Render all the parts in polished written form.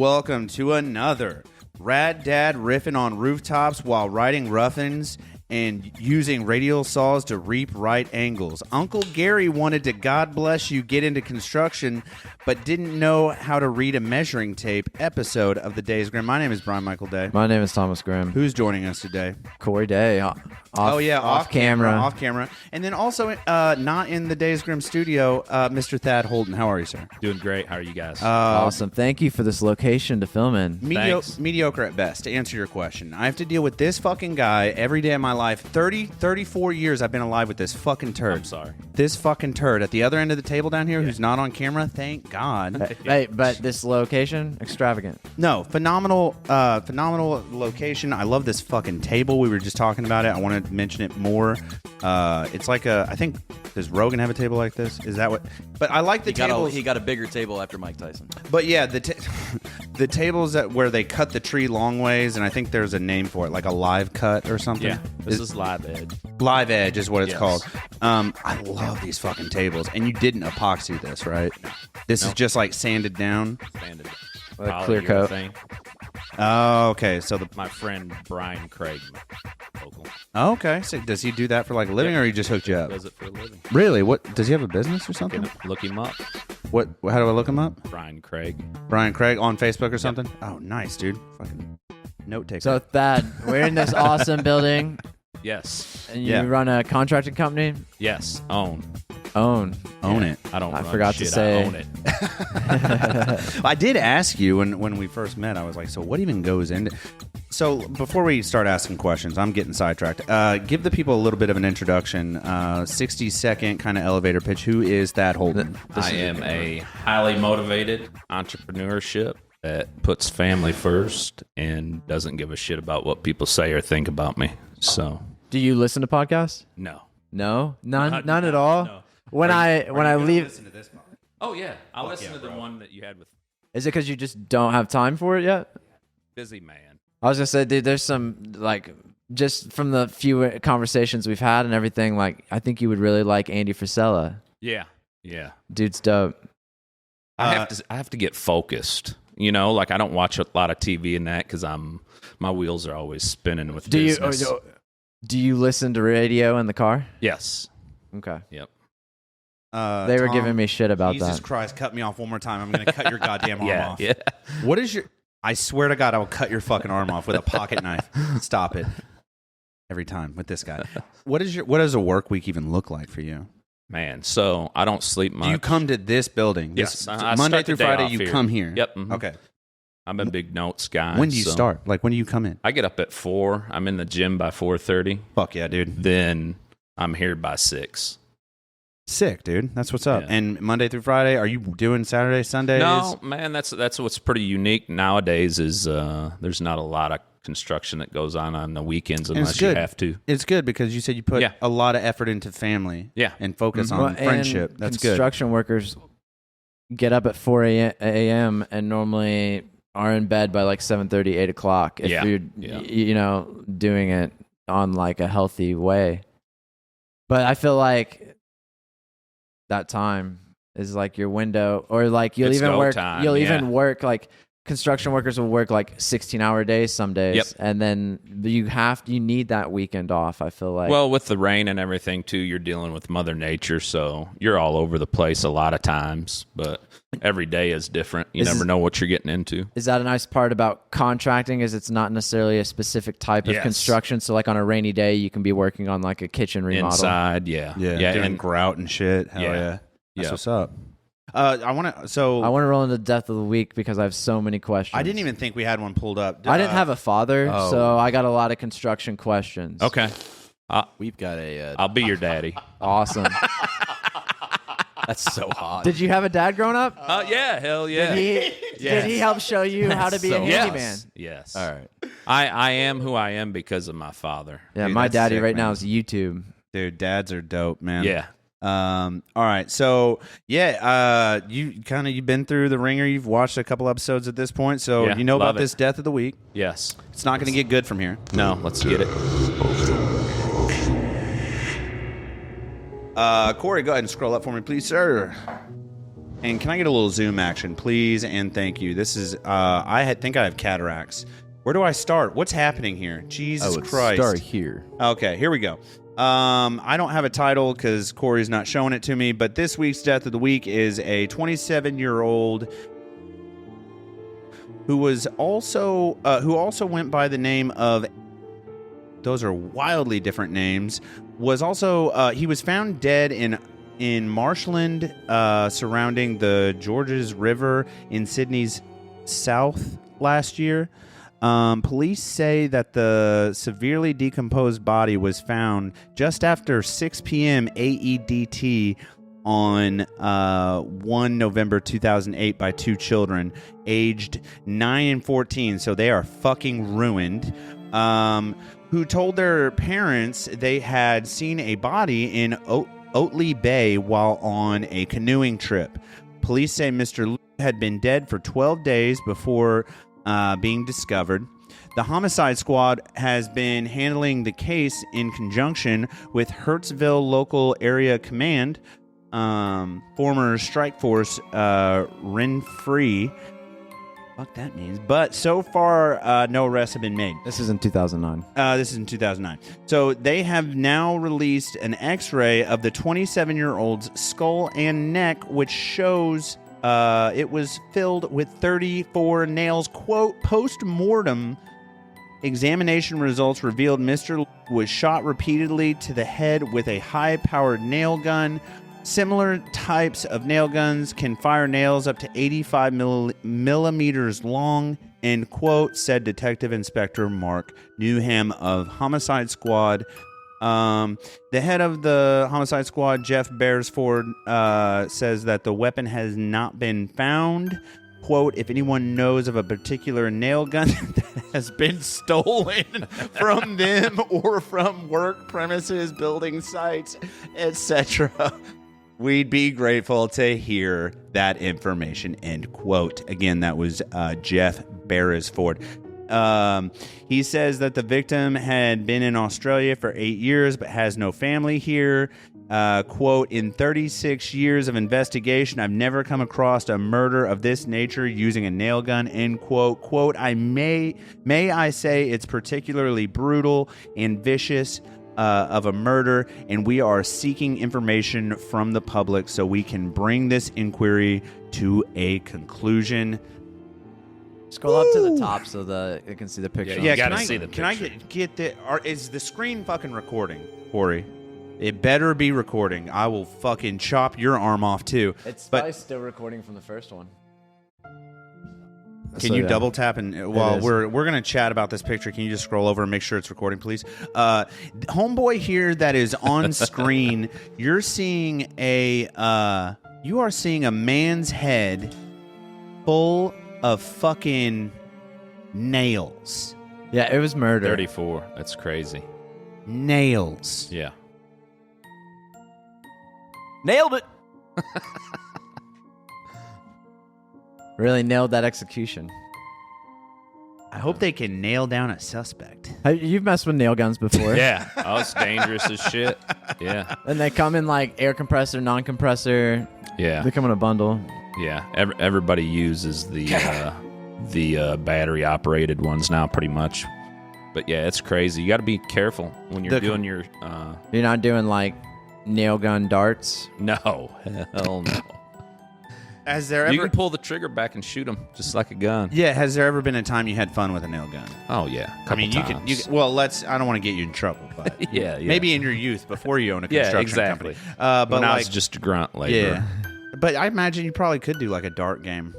welcome to another Rad Dad riffing on rooftops while riding rough-ins and using radial saws to reap right angles. Uncle Gary wanted to, God bless you, get into construction, but didn't know how to read a measuring tape episode of the Days Grimm. My name is Brian Michael Day. My name is Thomas Grimm. Who's joining us today? Corey Day. Off camera. Off camera. And then also not in the Days Grimm studio, Mr. Thad Holton. How are you, sir? Doing great. How are you guys? Awesome. Thank you for this location to film in. Mediocre at best, to answer your question. I have to deal with this fucking guy every day of my life. 34 years I've been alive with this fucking turd. I'm sorry. This fucking turd at the other end of the table down here who's not on camera. Thank God. Hey, but this location, extravagant. No, phenomenal location. I love this fucking table. We were just talking about it. I want to mention it more. It's like I think, does Rogan have a table like this? Is that what? But I like the tables. He got a bigger table after Mike Tyson. But yeah, the tables where they cut the tree long ways, and I think there's a name for it, like a live cut or something. Yeah, this is Live Edge. Live Edge is what it's Yes. called. I love these fucking tables. And you didn't epoxy this, right? This is just like sanded down. Standard. Like clear coat. Thing. Oh, okay. So My friend Brian Craig, local, okay. So does he do that for like a living, or he just hooked you up? does it for a living. Really? What does he have a business or something? Look him up. What? How do I look him up? Brian Craig. Brian Craig on Facebook or something? Oh, nice, dude. Fucking note taker. So Thad, we're in this awesome building, Yes. and you run a contracting company. Yes. Own it. I don't. I run forgot to shit, say. I own it. I did ask you when we first met. I was like, so what even goes into? So before we start asking questions, I'm getting sidetracked. Give the people a little bit of an introduction. 60-second kind of elevator pitch. Who is Thad Holton? I am a highly motivated entrepreneurship that puts family first and doesn't give a shit about what people say or think about me. So Do you listen to podcasts? no. No, none Not- at all. no. When I leave, Listen to this. Oh yeah, I listened to the one that you had with is it because you just don't have time for it yet? Busy Man. I was gonna say, dude, there's some like just from the few conversations we've had and everything. Like, I think you would really like Andy Frisella. Yeah. Dude's dope. I have to get focused. You know, like I don't watch a lot of TV and that because my wheels are always spinning with business. Do you listen to radio in the car? Yes. Okay. Yep. They were Tom, giving me shit about Jesus that. Christ, cut me off one more time. I'm going to cut your goddamn arm off. Yeah. What is your... I swear to God, I will cut your fucking arm off with a pocket knife. Stop it. Every time with this guy. What does a work week even look like for you? Man, so I don't sleep much. Do you come to this building? Yes. I Monday start through the day Friday, off you here. come here? Yep. Mhm. Okay. I'm a big notes guy. When do you so start? Like, when do you come in? I get up at 4. I'm in the gym by 4:30. Fuck yeah, dude. Then I'm here by 6. Sick, dude. That's what's up. Yeah. And Monday through Friday, are you doing Saturday, Sundays? No, man, that's what's pretty unique nowadays is there's not a lot of construction that goes on the weekends And unless you have to. It's good because you said you put Yeah. a lot of effort into family. Yeah. And focus Well, on friendship. and That's good. construction workers get up at 4 a.m. and normally are in bed by like 7:30, 8 o'clock if Yeah. you're, Yeah. you know, doing it on like a healthy way. But I feel like that time is like your window, or like you'll It's even go work. time, You'll yeah. even work like construction workers will work like 16-hour days some days, Yep. and then you need that weekend off. I feel like. Well, with the rain and everything too, you're dealing with Mother Nature, so you're all over the place a lot of times. But every day is different. You never know what you're getting into. Is that a nice part about contracting? Is it's not necessarily a specific type of Yes. construction. So like on a rainy day, you can be working on like a kitchen remodel. Inside, yeah, doing and grout and shit. Hell yeah. That's Yeah. what's up. I want to roll into death of the week because I have so many questions. I didn't even think we had one pulled up. I didn't have a father, oh. so I got a lot of construction questions. Okay, We've got a. I'll be your daddy. Awesome. That's so hot. Did you have a dad growing up? Yeah, hell yeah. Did he help show you how to be a So handyman? Yes. All right. I am who I am because of my father. Yeah, Dude, my that's daddy sick, right man. now is YouTube. Dude, dads are dope, man. Yeah. All right. So you've been through the ringer. You've watched a couple episodes at this point, so Yeah, you know love about it. this death of the week. Yes. It's not going to get good from here. No, let's get it. Corey, go ahead and scroll up for me, please, sir. And can I get a little zoom action, please? And thank you. This is think I have cataracts. Where do I start? What's happening here? Jesus Christ. Start here. Okay, here we go. I don't have a title because Corey's not showing it to me, but this week's Death of the Week is a 27-year-old who also went by the name of, those are wildly different names, was also, he was found dead in marshland surrounding the Georges River in Sydney's south last year. Police say that the severely decomposed body was found just after 6 p.m. AEDT on 1 November 2008 by two children aged 9 and 14, so they are fucking ruined, who told their parents they had seen a body in Oatley Bay while on a canoeing trip. Police say Mr. Liu had been dead for 12 days before being discovered. The homicide squad has been handling the case in conjunction with Hertzville Local Area Command, former Strike Force Renfree. Fuck that means. But so far, no arrests have been made. This is in 2009. This is in 2009. So they have now released an X-ray of the 27-year-old's skull and neck, which shows it was filled with 34 nails. Quote, post-mortem examination results revealed Mr. was shot repeatedly to the head with a high-powered nail gun. Similar types of nail guns can fire nails up to 85 millimeters long, end quote, said Detective Inspector Mark Newham of Homicide Squad. The head of the Homicide Squad, Jeff Beresford, says that the weapon has not been found. Quote, if anyone knows of a particular nail gun that has been stolen from them or from work premises, building sites, etc., we'd be grateful to hear that information, end quote. Again, that was Jeff Beresford. He says that the victim had been in Australia for 8 years but has no family here. Quote, in 36 years of investigation, I've never come across a murder of this nature using a nail gun, end quote. Quote, may I say it's particularly brutal and vicious of a murder, and we are seeking information from the public so we can bring this inquiry to a conclusion. Scroll up to the top so that you can see the picture. Yeah, can I get the? Is the screen fucking recording, Corey? It better be recording. I will fucking chop your arm off too. It's probably still recording from the first one. Can you double tap and while we're gonna chat about this picture? Can you just scroll over and make sure it's recording, please? Homeboy here that is on screen. You're seeing a man's head full of fucking nails. Yeah, it was murder. 34. That's crazy. Nails. Yeah. Nailed it. Really nailed that execution. I hope they can nail down a suspect. You've messed with nail guns before. Yeah. Oh, it's dangerous as shit. Yeah. And they come in like air compressor, non-compressor. Yeah. They come in a bundle. Yeah. Everybody uses the battery operated ones now, pretty much. But yeah, it's crazy. You got to be careful when you're doing your. You're not doing like nail gun darts. No, hell no. Has there ever? You can pull the trigger back and shoot them just like a gun. Yeah. Has there ever been a time you had fun with a nail gun? Oh yeah. I mean, you can. Well, let's. I don't want to get you in trouble, but yeah. maybe in your youth before you own a construction company. But when I like, was just a grunt labor. yeah. But I imagine you probably could do like a dart game.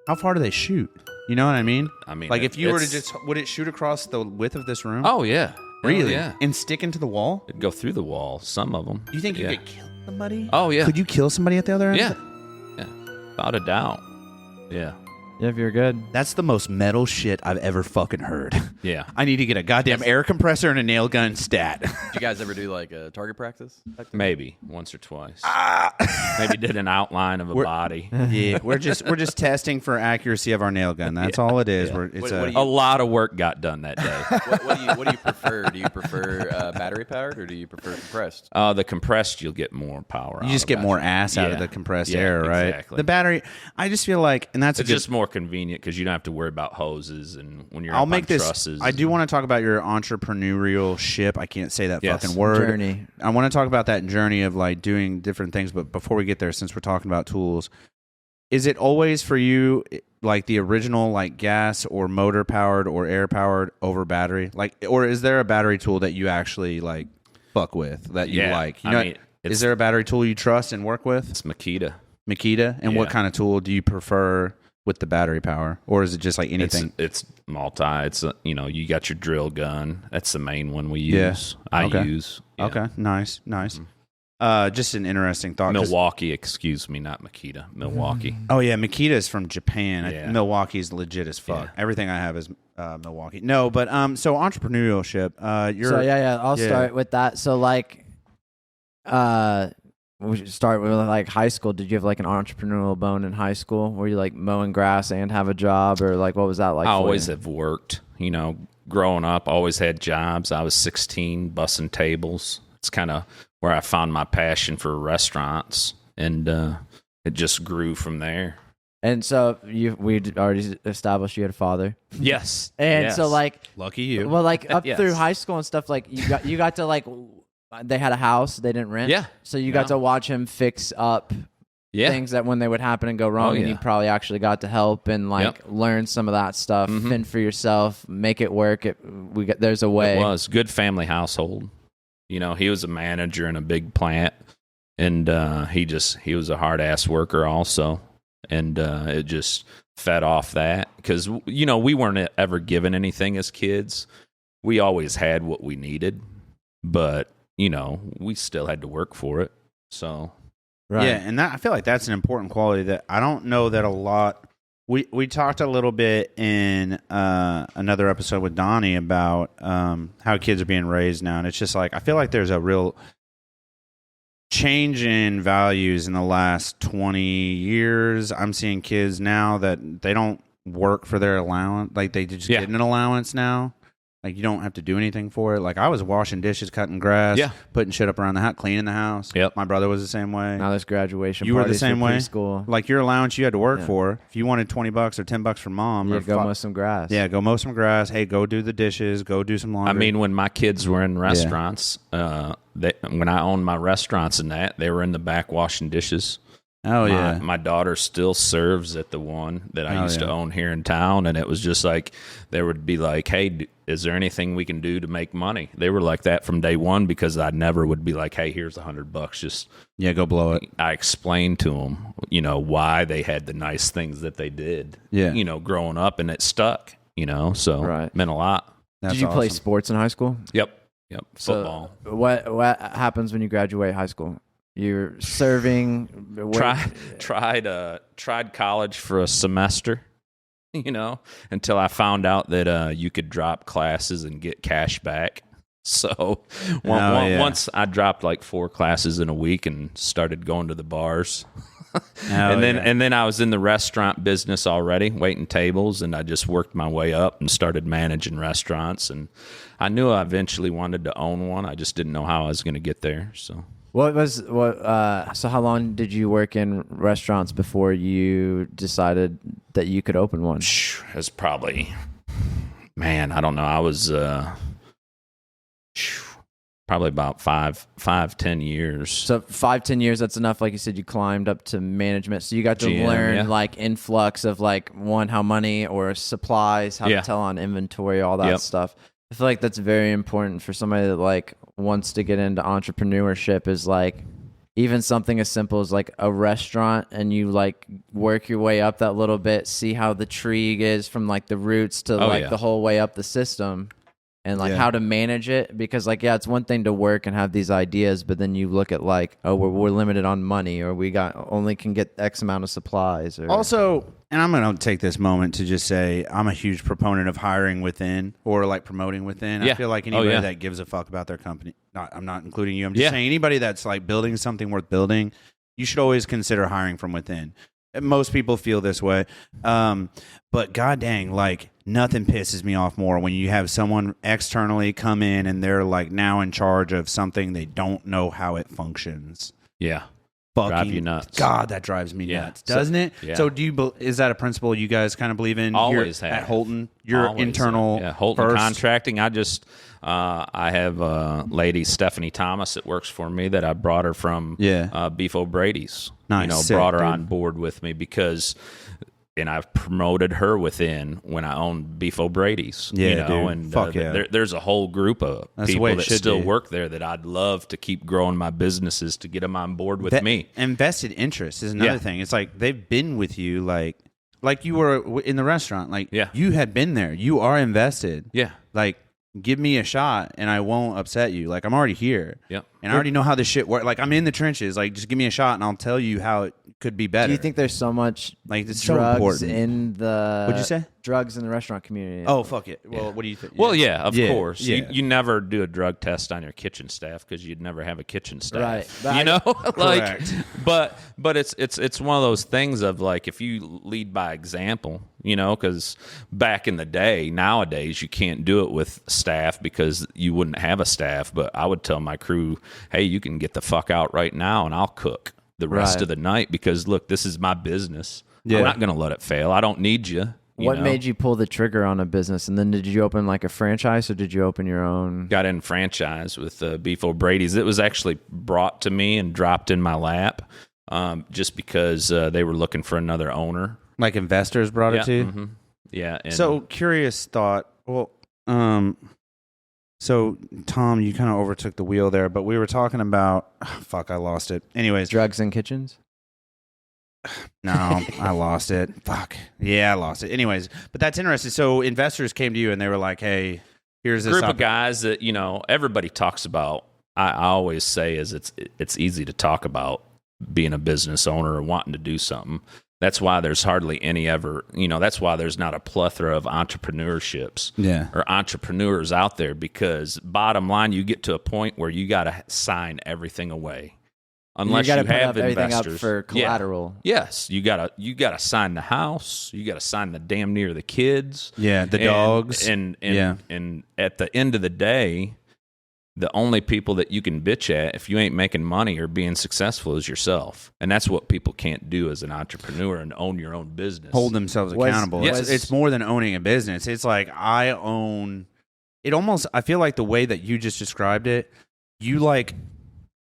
How far do they shoot? You know what I mean? I mean, like if you were to just, would it shoot across the width of this room? Oh yeah. Really? Yeah. And stick into the wall? It'd go through the wall. Some of them. You think you could kill somebody? Oh yeah. Could you kill somebody at the other end? Yeah. Yeah. Without a doubt. Yeah. Yeah, if you're good. That's the most metal shit I've ever fucking heard. Yeah. I need to get a goddamn air compressor and a nail gun stat. Did you guys ever do like a target practice? Maybe once or twice. Maybe did an outline of a body. Yeah, we're just testing for accuracy of our nail gun. That's all it is. A lot of work got done that day. What do you prefer? Do you prefer battery powered or do you prefer compressed? The compressed, you'll get more power. You just get more ass out of the compressed air, right? Exactly. The battery, I just feel like, and that's It's just more convenient because you don't have to worry about hoses and when you're I'll up make on this. trusses. I do want to talk about your entrepreneurial ship. I can't say that Yes. fucking word. Journey. I want to talk about that journey of like doing different things. But before we get there, since we're talking about tools, is it always for you like the original like gas or motor powered or air powered over battery? Like, or is there a battery tool that you actually like fuck with that you like? You know, is there a battery tool you trust and work with? It's Makita. Makita, and what kind of tool do you prefer with the battery power, or is it just like anything? It's multi. It's you got your drill gun. That's the main one we use. I use. Yeah. Okay, nice. Just an interesting thought. Milwaukee, excuse me, not Makita. Milwaukee. Oh yeah, Makita is from Japan. Yeah. Milwaukee's legit as fuck. Yeah. Everything I have is Milwaukee. No, but so entrepreneurship. I'll start with that. So like, we should start with like high school. Did you have like an entrepreneurial bone in high school? Were you like mowing grass and have a job, or like what was that like? I always have worked. Growing up, always had jobs. I was 16, bussing tables. It's kind of where I found my passion for restaurants, and it just grew from there. And so we'd already established you had a father. Yes. And so like, lucky you. well, like up Yes. through high school and stuff, like you got to like, they had a house they didn't rent. Yeah. So you got to watch him fix up things that when they would happen and go wrong, and you probably actually got to help and like learn some of that stuff, fend for yourself, make it work. There's a way. It was good family household. He was a manager in a big plant, and he was a hard ass worker also, and it just fed off that because we weren't ever given anything as kids. We always had what we needed, but we still had to work for it. So Right. Yeah, and I feel like that's an important quality that I don't know that a lot. We talked a little bit in another episode with Donnie about how kids are being raised now, and it's just like I feel like there's a real change in values in the last 20 years. I'm seeing kids now that they don't work for their allowance, like they just get an allowance now. Like, you don't have to do anything for it. Like, I was washing dishes, cutting grass, putting shit up around the house, cleaning the house. Yep. My brother was the same way. Now there's graduation You were the parties same for way? preschool. Like, your allowance you had to work for. If you wanted $20 or $10 from mom. You or go mow some grass. Yeah, go mow some grass. Hey, go do the dishes. Go do some laundry. I mean, when my kids were in restaurants, when I owned my restaurants and that, they were in the back washing dishes. Oh, yeah. My daughter still serves at the one that I used to own here in town, and it was just like, they would be like, hey, is there anything we can do to make money? They were like that from day one because I never would be like, hey, here's $100. Just go blow it. I explained to them, why they had the nice things that they did, growing up, and it stuck, so it meant a lot. That's Did you play awesome. sports in high school? Yep, football. So what happens when you graduate high school? You're serving. Tried college for a semester, until I found out that you could drop classes and get cash back. So once I dropped like 4 classes in a week and started going to the bars. And then I was in the restaurant business already, waiting tables, and I just worked my way up and started managing restaurants. And I knew I eventually wanted to own one. I just didn't know how I was going to get there. So. So how long did you work in restaurants before you decided that you could open one? It was probably, I don't know. I was probably about 5-10 years. So 5-10 years, that's enough. Like you said, you climbed up to management. So you got to GM, learn like influx of like how money or supplies, how to tell on inventory, all that stuff. I feel like that's very important for somebody that like wants to get into entrepreneurship, is like even something as simple as like a restaurant, and you like work your way up that little bit, see how the tree is from like the roots to the whole way up the system. and like how to manage it, because like it's one thing to work and have these ideas, but then you look at like, oh, we're limited on money, or we only can get X amount of supplies, or also, and I'm going to take this moment to just say I'm a huge proponent of hiring within, or like promoting within. I feel like anybody that gives a fuck about their company, I'm not including you, I'm just saying anybody that's like building something worth building, you should always consider hiring from within. Most people feel this way. But god dang, like nothing pisses me off more when you have someone externally come in and they're like now in charge of something they don't know how it functions. Yeah. Fucking drive you nuts. God, that drives me nuts, doesn't it? Yeah. So is that a principle you guys kind of believe in? Always here have. at Holton? Your Always internal have. Holton first? Contracting. I have a lady, Stephanie Thomas, that works for me, that I brought her from Beef O'Brady's. Nice. Brought her on board with me because, and I've promoted her within when I owned Beef O'Brady's. Yeah, dude. And Fuck there's a whole group of people that still work there that I'd love to keep growing my businesses, to get them on board with me. Invested interest is another thing. It's like they've been with you, like you were in the restaurant. Like you had been there. You are invested. Yeah. Like, give me a shot and I won't upset you. Like, I'm already here. Yep. And I already know how this shit works. Like, I'm in the trenches. Like, just give me a shot and I'll tell you how it could be better. Do you think there's so much like it's so drugs important in the What'd you say? Drugs in the restaurant community? Oh, fuck it. Well, what do you think? Well, of course. Yeah. You never do a drug test on your kitchen staff because you'd never have a kitchen staff. Right. You know? Correct. But it's one of those things of like, if you lead by example, because back in the day, nowadays, you can't do it with staff because you wouldn't have a staff. But I would tell my crew, hey, you can get the fuck out right now and I'll cook the rest of the night because, look, this is my business. Yeah. I'm not going to let it fail. I don't need you. What made you pull the trigger on a business? And then did you open like a franchise, or did you open your own? Got in franchise with Beef O'Brady's. It was actually brought to me and dropped in my lap just because they were looking for another owner. Like investors brought it to you? Mm-hmm. Yeah. And so, curious thought. Well, so Tom, you kind of overtook the wheel there, but we were talking about, I lost it. Anyways. Drugs in kitchens? No, I lost it. Fuck. Yeah, I lost it. Anyways, but that's interesting. So investors came to you and they were like, hey, here's this group of guys that, everybody talks about. I always say is it's easy to talk about being a business owner or wanting to do something. That's why there's hardly any ever, that's why there's not a plethora of entrepreneurships or entrepreneurs out there, because bottom line, you get to a point where you got to sign everything away. Unless you have everything investors up for collateral. Yeah. Yes, you gotta sign the house. You gotta sign the damn near the kids. Yeah, the dogs. And at the end of the day, the only people that you can bitch at if you ain't making money or being successful is yourself. And that's what people can't do as an entrepreneur and own your own business. Hold themselves accountable. It's more than owning a business. It's like I feel like the way that you just described it, you like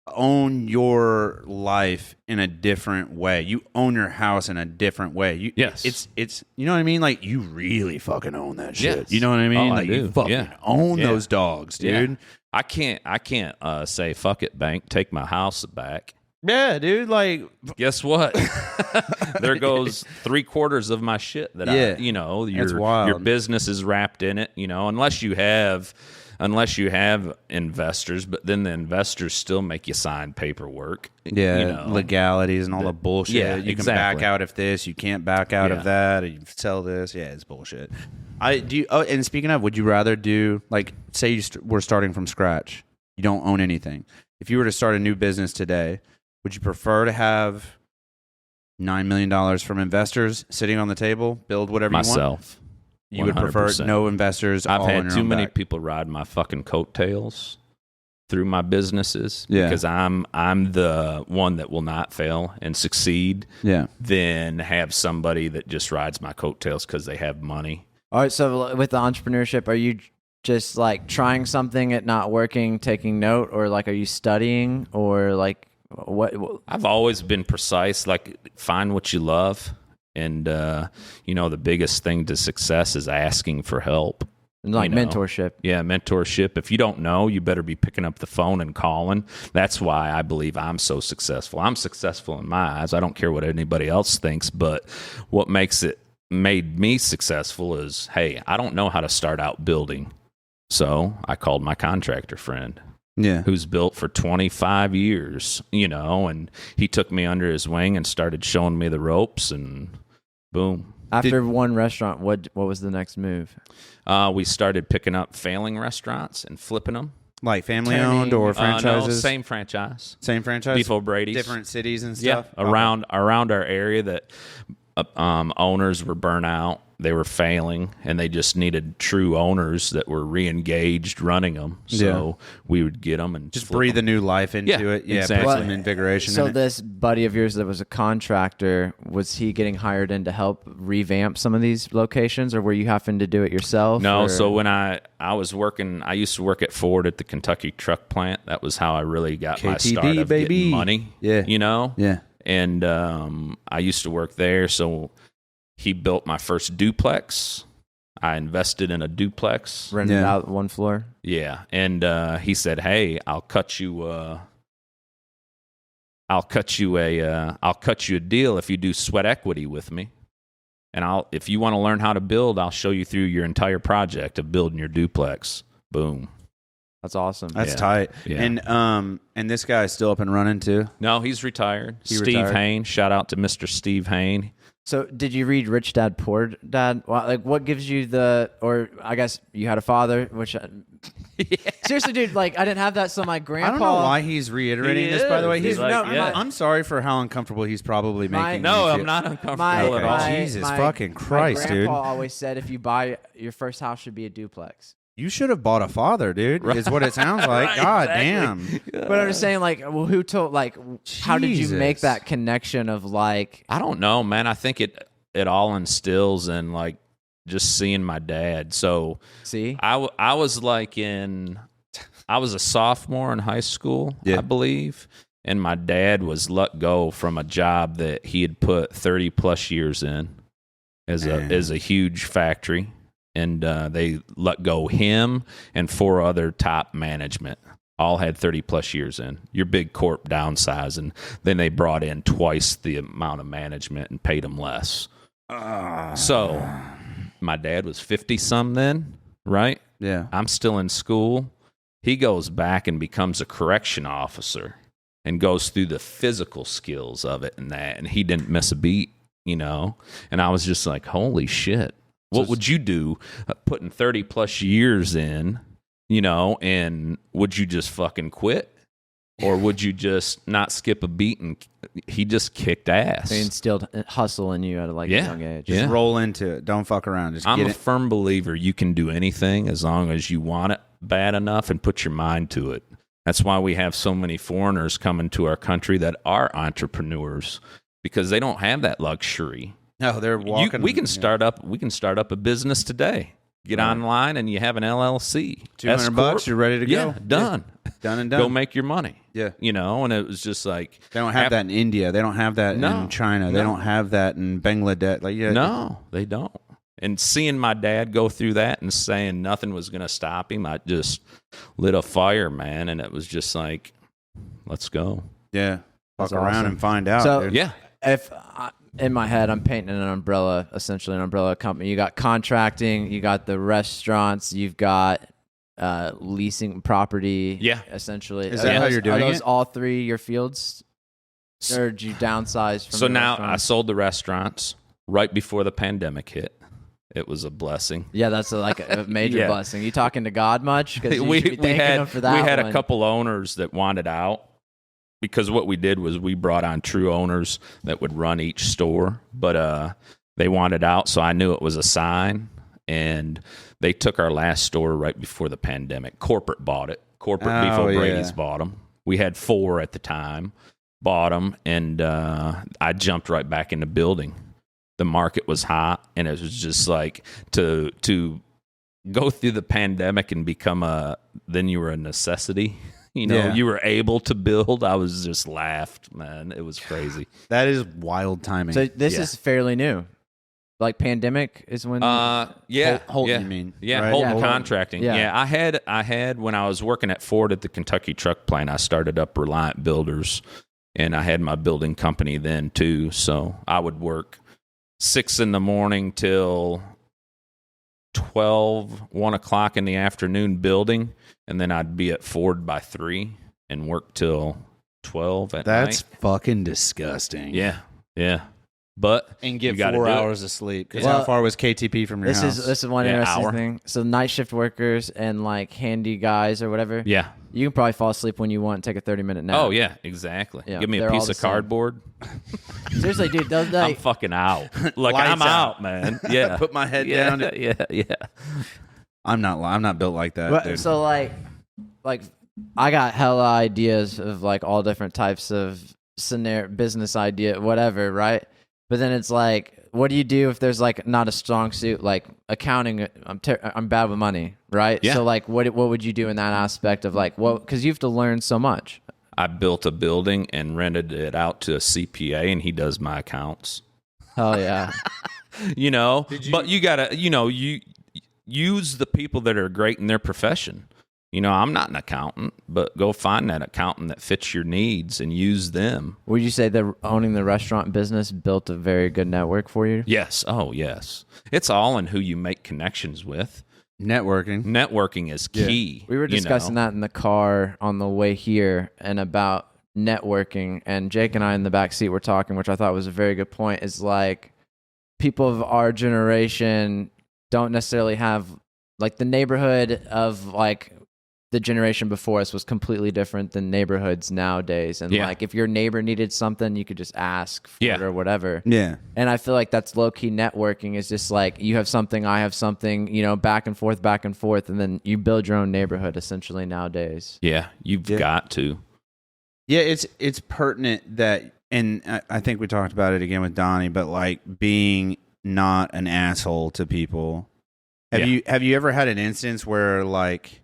own your life in a different way. You own your house in a different way. It's you know what I mean? Like you really fucking own that shit. Yes. You know what I mean? Like you fucking own those dogs, dude. Yeah. I can't say fuck it, bank, take my house back. Yeah, dude. Like, guess what? There goes 3/4 of my shit that your business is wrapped in it. Unless you have investors, but then the investors still make you sign paperwork. Yeah, legalities and all the bullshit. Yeah, you can back out of this, you can't back out of that, or you sell this. Yeah, it's bullshit. And speaking of, would you rather do, like, say we're starting from scratch, you don't own anything. If you were to start a new business today, would you prefer to have $9 million from investors sitting on the table, build whatever you want? Myself. You would prefer no investors. I've had too many people ride my fucking coattails through my businesses because I'm the one that will not fail and succeed. Yeah. Than have somebody that just rides my coattails because they have money. All right. So with the entrepreneurship, are you just like trying something, it not working, taking note, or like are you studying, or like what? I've always been precise. Like find what you love. And, the biggest thing to success is asking for help. Like mentorship. Yeah, mentorship. If you don't know, you better be picking up the phone and calling. That's why I believe I'm so successful. I'm successful in my eyes. I don't care what anybody else thinks, but what made me successful is, hey, I don't know how to start out building. So I called my contractor friend. Yeah. Who's built for 25 years, and he took me under his wing and started showing me the ropes, and boom. After one restaurant, what was the next move? We started picking up failing restaurants and flipping them. Like family-owned or franchises? No, same franchise. Same franchise? Beef O'Brady's. Different cities and stuff? Yeah, around our area that owners were burnt out. They were failing, and they just needed true owners that were re-engaged running them. So we would get them and just breathe a new life into it. Yeah, exactly. put some invigoration So in it. this buddy of yours that was a contractor, was he getting hired in to help revamp some of these locations, or were you having to do it yourself? No, or? so when I was working, I used to work at Ford at the Kentucky truck plant. That was how I really got my start of getting money. Yeah. Yeah. And I used to work there, so he built my first duplex. I invested in a duplex. Rented out one floor? Yeah. And he said, "Hey, I'll cut you a deal if you do sweat equity with me. And if you want to learn how to build, I'll show you through your entire project of building your duplex." Boom. That's awesome. That's tight. Yeah. And this guy's still up and running too? No, he's retired. Steve retired? Hain. Shout out to Mr. Steve Hain. So did you read Rich Dad Poor Dad? Well, like, what gives you or I guess you had a father, which seriously, dude, like, I didn't have that. So my grandpa. I don't know why he's reiterating this, by the way. He's like, I'm sorry for how uncomfortable he's probably making. No, you I'm feel. not uncomfortable at all. Jesus fucking Christ, my dude. grandpa always said if you buy your first house should be a duplex. You should have bought a father, dude, is what it sounds like. Right, God exactly. damn. But I'm just saying, like, well, who told, like, how did you make that connection of, like... I don't know, man. I think it all instills in, like, just seeing my dad. So See? I was like I was a sophomore in high school, I believe, and my dad was let go from a job that he had put 30 plus years in as a huge factory. And they let go him and 4 other top management. All had 30 plus years in. Your big corp downsizing. Then they brought in twice the amount of management and paid them less. So my dad was 50-some then, right? Yeah. I'm still in school. He goes back and becomes a correction officer and goes through the physical skills of it and that. And he didn't miss a beat, And I was just like, holy shit. What would you do putting 30 plus years in, and would you just fucking quit? Or would you just not skip a beat? And he just kicked ass. They instilled hustle in you at a young age. Just roll into it. Don't fuck around. Just I'm get a it. firm believer you can do anything as long as you want it bad enough and put your mind to it. That's why we have so many foreigners coming to our country that are entrepreneurs, because they don't have that luxury. No, they're walking. We can start up a business today. Get online and you have an LLC. $200, you're ready to go. Yeah, done. Done and done. Go make your money. Yeah. And it was just like they don't have that in India. They don't have that in China. They don't have that in Bangladesh. No, they don't. And seeing my dad go through that and saying nothing was going to stop him, I just lit a fire, man. And it was just like, let's go. Yeah. That's Fuck around awesome. and find out. So, dude. Yeah. In my head, I'm painting an umbrella, essentially an umbrella company. You got contracting, you got the restaurants, you've got leasing property. Yeah. Essentially. Is that how you're doing Are those it? all 3 your fields? Or did you downsize from So the now restaurants? I sold the restaurants right before the pandemic hit. It was a blessing. Yeah, that's a major Yeah. blessing. You talking to God much? Because you we should be thanking him for that. We had one. a couple owners that wanted out, because what we did was we brought on true owners that would run each store, but they wanted out, so I knew it was a sign, and they took our last store right before the pandemic. Corporate bought it. Corporate Beef O'Brady's bought them. We had 4 at the time, bought them, and I jumped right back into building. The market was hot, and it was just like to go through the pandemic and then you were a necessity. You were able to build. I was just laughed, man. It was crazy. That is wild timing. So this is fairly new. Like pandemic is when. Holton, you mean? Yeah, right? Holton Yeah. Contracting. Yeah. Yeah, I had when I was working at Ford at the Kentucky truck plant, I started up Reliant Builders, and I had my building company then too. So I would work 6 in the morning till 1 o'clock in the afternoon building, and then I'd be at Ford by 3 and work till 12 at night. That's fucking disgusting. Yeah. But and get you 4 hours of sleep. Because Well, how far was KTP from your house? This is one interesting thing. So night shift workers and like handy guys or whatever. Yeah. You can probably fall asleep when you want. Take a 30-minute nap. Oh yeah, exactly. Yeah, Give me a they're all piece the of same. cardboard. Seriously, dude. Those I'm fucking out. Like Lights I'm out, man. Yeah. Put my head down. Yeah. I'm not built like that. Dude. So like I got hella ideas of like all different types of scenario, business idea, whatever, right? But then it's like, what do you do if there's like not a strong suit, like accounting? I'm bad with money, right? Yeah. So like, what would you do in that aspect of like, well, because you have to learn so much. I built a building and rented it out to a CPA, and he does my accounts. Hell yeah. But you gotta, you use the people that are great in their profession. I'm not an accountant, but go find that accountant that fits your needs and use them. Would you say that owning the restaurant business built a very good network for you? Yes. Oh, yes. It's all in who you make connections with. Networking is key. Yeah. We were discussing that in the car on the way here and about networking, and Jake and I in the back seat were talking, which I thought was a very good point, is like people of our generation don't necessarily have like the neighborhood of like the generation before us was completely different than neighborhoods nowadays. And like if your neighbor needed something, you could just ask for it or whatever. Yeah. And I feel like that's low-key networking, is just like you have something, I have something, back and forth, and then you build your own neighborhood essentially nowadays. Yeah, you've got to. Yeah, it's pertinent that, and I think we talked about it again with Donnie, but like being not an asshole to people. Have you ever had an instance where like,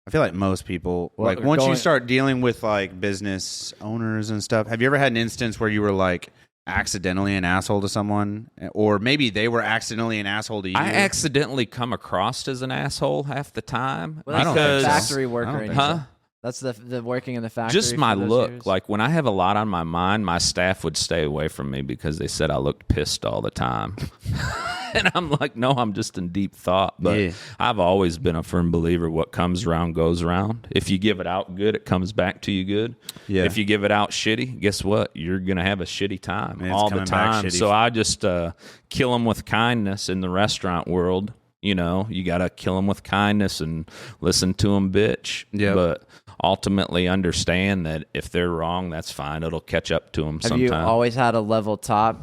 I feel like most people, like once you start dealing with like business owners and stuff, have you ever had an instance where you were like accidentally an asshole to someone, or maybe they were accidentally an asshole to you? I accidentally come across as an asshole half the time. Well, that's because the factory worker. Huh? That's the working in the factory. Just my look. Years. Like when I have a lot on my mind, my staff would stay away from me because they said I looked pissed all the time. And I'm like, no, I'm just in deep thought. But I've always been a firm believer what comes around goes around. If you give it out good, it comes back to you good. Yeah. If you give it out shitty, guess what? You're going to have a shitty time all the time. So I just kill them with kindness in the restaurant world. You got to kill them with kindness and listen to them bitch. Yeah. But ultimately understand that if they're wrong, that's fine. It'll catch up to them sometime. Have you always had a level top?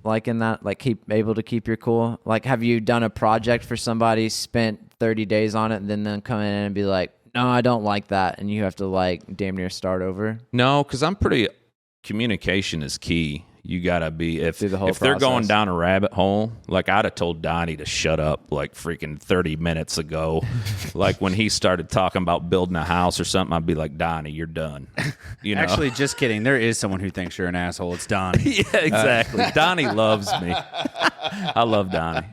Like in that, like able to keep your cool? Like, have you done a project for somebody, spent 30 days on it, and then come in and be like, no, I don't like that, and you have to like damn near start over? No, because communication is key. You gotta be if they're process. Going down a rabbit hole. Like I'd have told Donnie to shut up like freaking 30 minutes ago. Like when he started talking about building a house or something, I'd be like, Donnie, you're done. Actually, just kidding. There is someone who thinks you're an asshole. It's Donnie. Yeah, exactly. Donnie loves me. I love Donnie.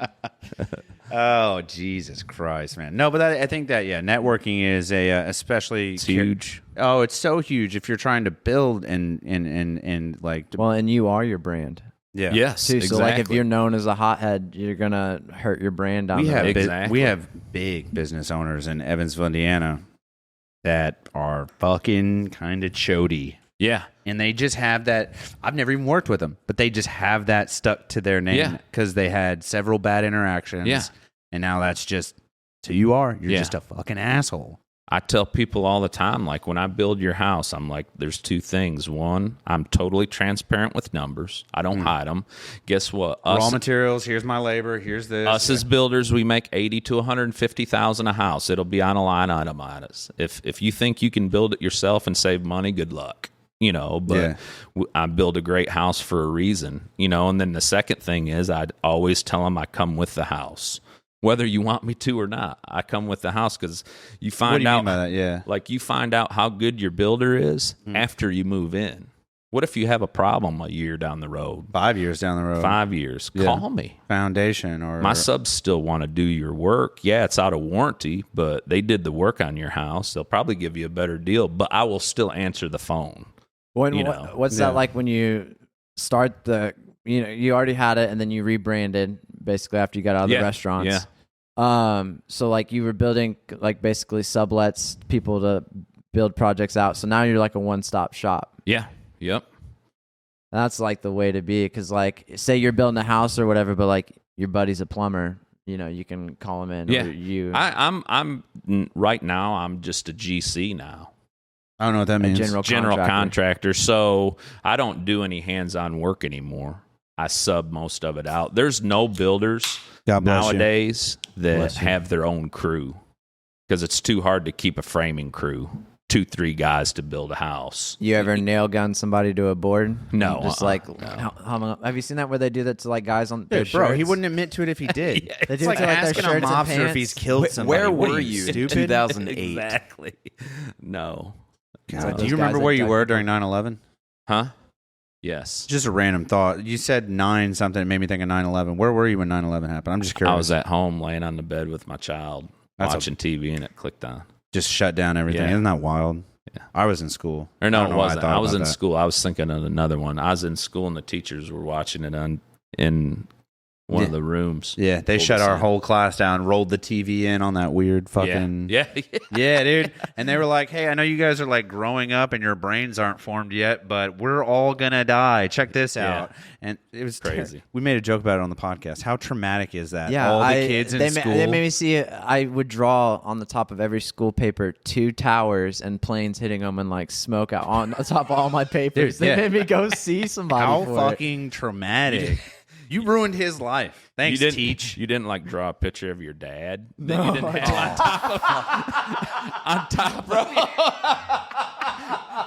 Oh, Jesus Christ, man. No, but I think that, networking is especially... It's huge. Oh, it's so huge if you're trying to build and like... Well, and you are your brand. Yeah. Yes, too. exactly. So like if you're known as a hothead, you're going to hurt your brand down the road. We have big business owners in Evansville, Indiana that are fucking kind of chody. Yeah. And they just have that. I've never even worked with them, but they just have that stuck to their name because they had several bad interactions. Yeah. And now that's just who you are. You're just a fucking asshole. I tell people all the time, like when I build your house, I'm like, there's two things. One, I'm totally transparent with numbers. I don't hide them. Guess what? Raw materials. Here's my labor. Here's this. Us as builders, we make $80,000 to $150,000 a house. It'll be on a line item on us. If you think you can build it yourself and save money, good luck. But I build a great house for a reason. And then the second thing is I'd always tell them I come with the house. Whether you want me to or not, I come with the house because you find what do you out, mean by that? Yeah. like you find out how good your builder is after you move in. What if you have a problem a year down the road? 5 years down the road. 5 years. Call me. Foundation or my subs still want to do your work. Yeah, it's out of warranty, but they did the work on your house. They'll probably give you a better deal, but I will still answer the phone. What's that like when you start you already had it and then you rebranded basically after you got out of the restaurants? Yeah. So like you were building like basically sublets people to build projects out. So now you're like a one-stop shop. Yeah. Yep. That's like the way to be, because like say you're building a house or whatever, but like your buddy's a plumber, you know, you can call him in. Yeah. Or you. I'm right now. I'm just a GC now. I don't know what that means. General contractor. So I don't do any hands-on work anymore. I sub most of it out. There's no builders nowadays that have their own crew, because it's too hard to keep a framing crew. 2-3 guys to build a house. You ever nail gun somebody to a board? No. Just have you seen that where they do that to like guys on their bro, shirts? he wouldn't admit to it if he did. They It's do like it to like their asking a shirts and mobster if he's killed somebody. Where What were are you in stupid? 2008? Exactly. No. God, do those you remember guys where that you got- were during 9/11? Huh? Yes. Just a random thought. You said 9 something. It made me think of 9/11. Where were you when 9/11 happened? I'm just curious. I was at home laying on the bed with my child, watching TV, and it clicked on. Just shut down everything. Yeah. Isn't that wild? Yeah. I was in school. Or no, I don't it know why wasn't. thought I was about in that. school. I was thinking of another one. I was in school, and the teachers were watching it in one of the rooms. Yeah, they shut our whole class down, rolled the TV in on that weird fucking... Yeah. Yeah, dude. And they were like, hey, I know you guys are like growing up and your brains aren't formed yet, but we're all going to die. Check this out. And it was crazy. We made a joke about it on the podcast. How traumatic is that? Yeah, all the kids in school. They made me see it. I would draw on the top of every school paper 2 towers and planes hitting them and like smoke out on the top of all my papers. Dude, yeah. They made me go see somebody. How for fucking traumatic. You ruined his life. Thanks, Teach. You didn't like draw a picture of your dad? No. You didn't have on top of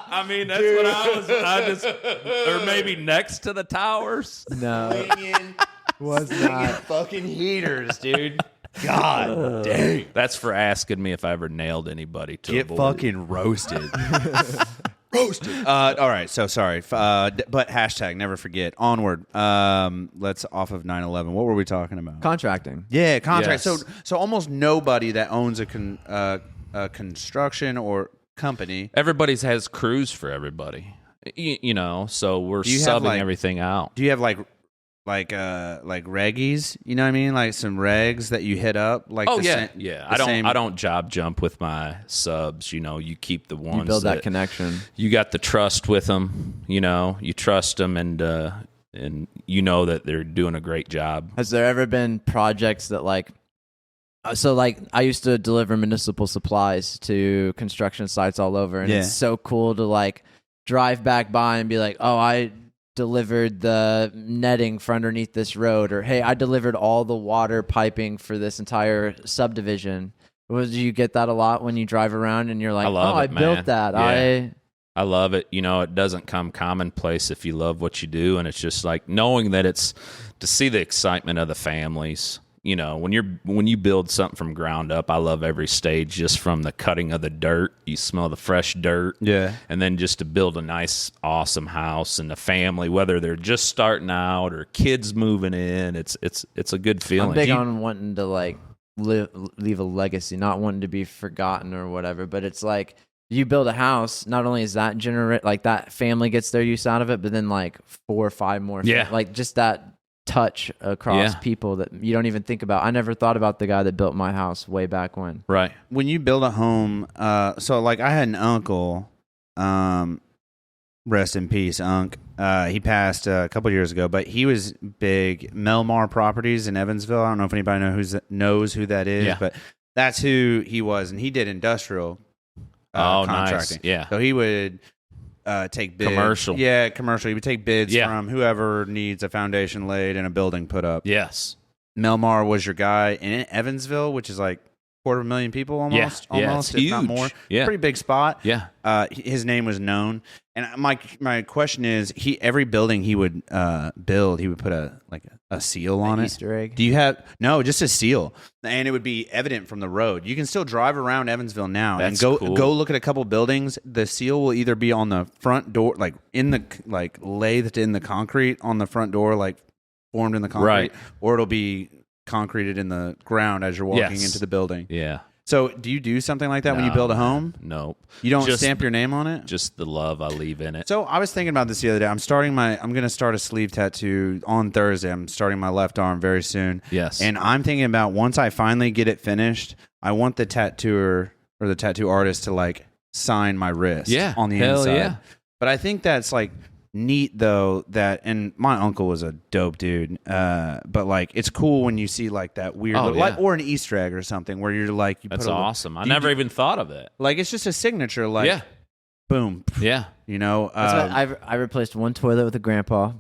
I mean, that's what I just, or maybe next to the towers. No, was not. Fucking heaters, dude. God dang. That's for asking me if I ever nailed anybody to a Get board. fucking roasted. Roasted. All right, so sorry. But hashtag never forget. Onward. Let's off of 9/11. What were we talking about? Contracting. Yeah, contract. Yes. So almost nobody that owns a construction or company. Everybody's has crews for everybody. You know, so we're you have, subbing like- everything out. Do you have like reggies? You know what I mean? Like some regs that you hit up. Like Oh the yeah, sa- yeah. the same- I don't job jump with my subs. You know, you keep the ones You build that connection. You got the trust with them. You know, you trust them, and you know that they're doing a great job. Has there ever been projects that like, so like I used to deliver municipal supplies to construction sites all over, and Yeah. it's so cool to like drive back by and be like, oh, I delivered the netting for underneath this road, or hey, I delivered all the water piping for this entire subdivision. Do you get that a lot when you drive around and you're like, I love I it, built man. that. Yeah. I love it. You know, it doesn't come commonplace if you love what you do, and it's just like knowing that it's to see the excitement of the families. You know, when you build something from ground up, I love every stage, just from the cutting of the dirt. You smell the fresh dirt. Yeah. And then just to build a nice, awesome house and a family, whether they're just starting out or kids moving in, it's a good feeling. I'm big on wanting to like leave a legacy, not wanting to be forgotten or whatever. But it's like you build a house, not only is that generate like that family gets their use out of it, but then like 4 or 5 more. Yeah. Like just that touch across people that you don't even think about. I never thought about the guy that built my house way back when. Right. When you build a home, so like I had an uncle, rest in peace, Unc. He passed a couple years ago, but he was big. Melmar Properties in Evansville. I don't know if anybody knows who that is, Yeah. but that's who he was, and he did industrial contracting. Nice. Yeah. So he would take bids. Commercial. Yeah, commercial. He would take bids Yeah. from whoever needs a foundation laid and a building put up. Yes. Melmar was your guy in Evansville, which is like 250,000 people almost. Yeah, almost, it's if not huge. more. Yeah. Pretty big spot. Yeah. His name was known, and my question is, every building he would build, he would put a seal on it. Easter egg. Do you have just a seal, and it would be evident from the road. You can still drive around Evansville now That's and cool. go look at a couple buildings. The seal will either be on the front door, like in the lathed in the concrete on the front door, like formed in the concrete, Right. or it'll be concreted in the ground as you're walking Yes. into the building. Yeah. So do you do something like that when you build a home? Nope. You don't stamp your name on it? Just the love I leave in it. So I was thinking about this the other day. I'm going to start a sleeve tattoo on Thursday. I'm starting my left arm very soon. Yes. And I'm thinking about once I finally get it finished, I want the tattooer or the tattoo artist to like sign my wrist on the inside. Yeah. But I think that's like neat though and my uncle was a dope dude. But like it's cool when you see like that weird like or an Easter egg or something where you're like that's awesome. I never even thought of it. Like it's just a signature like boom. Yeah. You know, I replaced one toilet with a grandpa,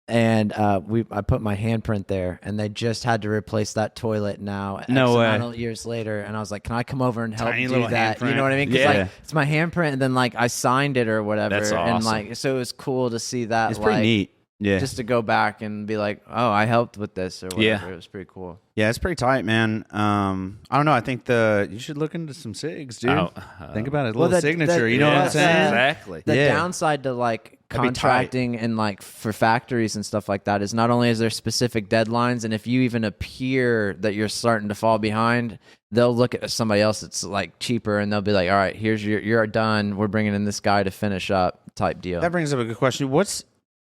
and I put my handprint there, and they just had to replace that toilet now. No way. Amount of years later, and I was like, "Can I come over and help Tiny do little that?" handprint. You know what I mean? 'Cause, like, it's my handprint, and then like I signed it or whatever. That's awesome. And like, so it was cool to see that. It's pretty neat. Yeah. Just to go back and be like, "Oh, I helped with this" or whatever. Yeah. It was pretty cool. Yeah, it's pretty tight, man. I don't know. I think you should look into some SIGs, dude. Think about it. A little signature. You know what I'm saying? Exactly. The downside to like contracting and like for factories and stuff like that is not only is there specific deadlines, and if you even appear that you're starting to fall behind, they'll look at somebody else that's like cheaper and they'll be like, all right, here's you're done. We're bringing in this guy to finish up type deal. That brings up a good question.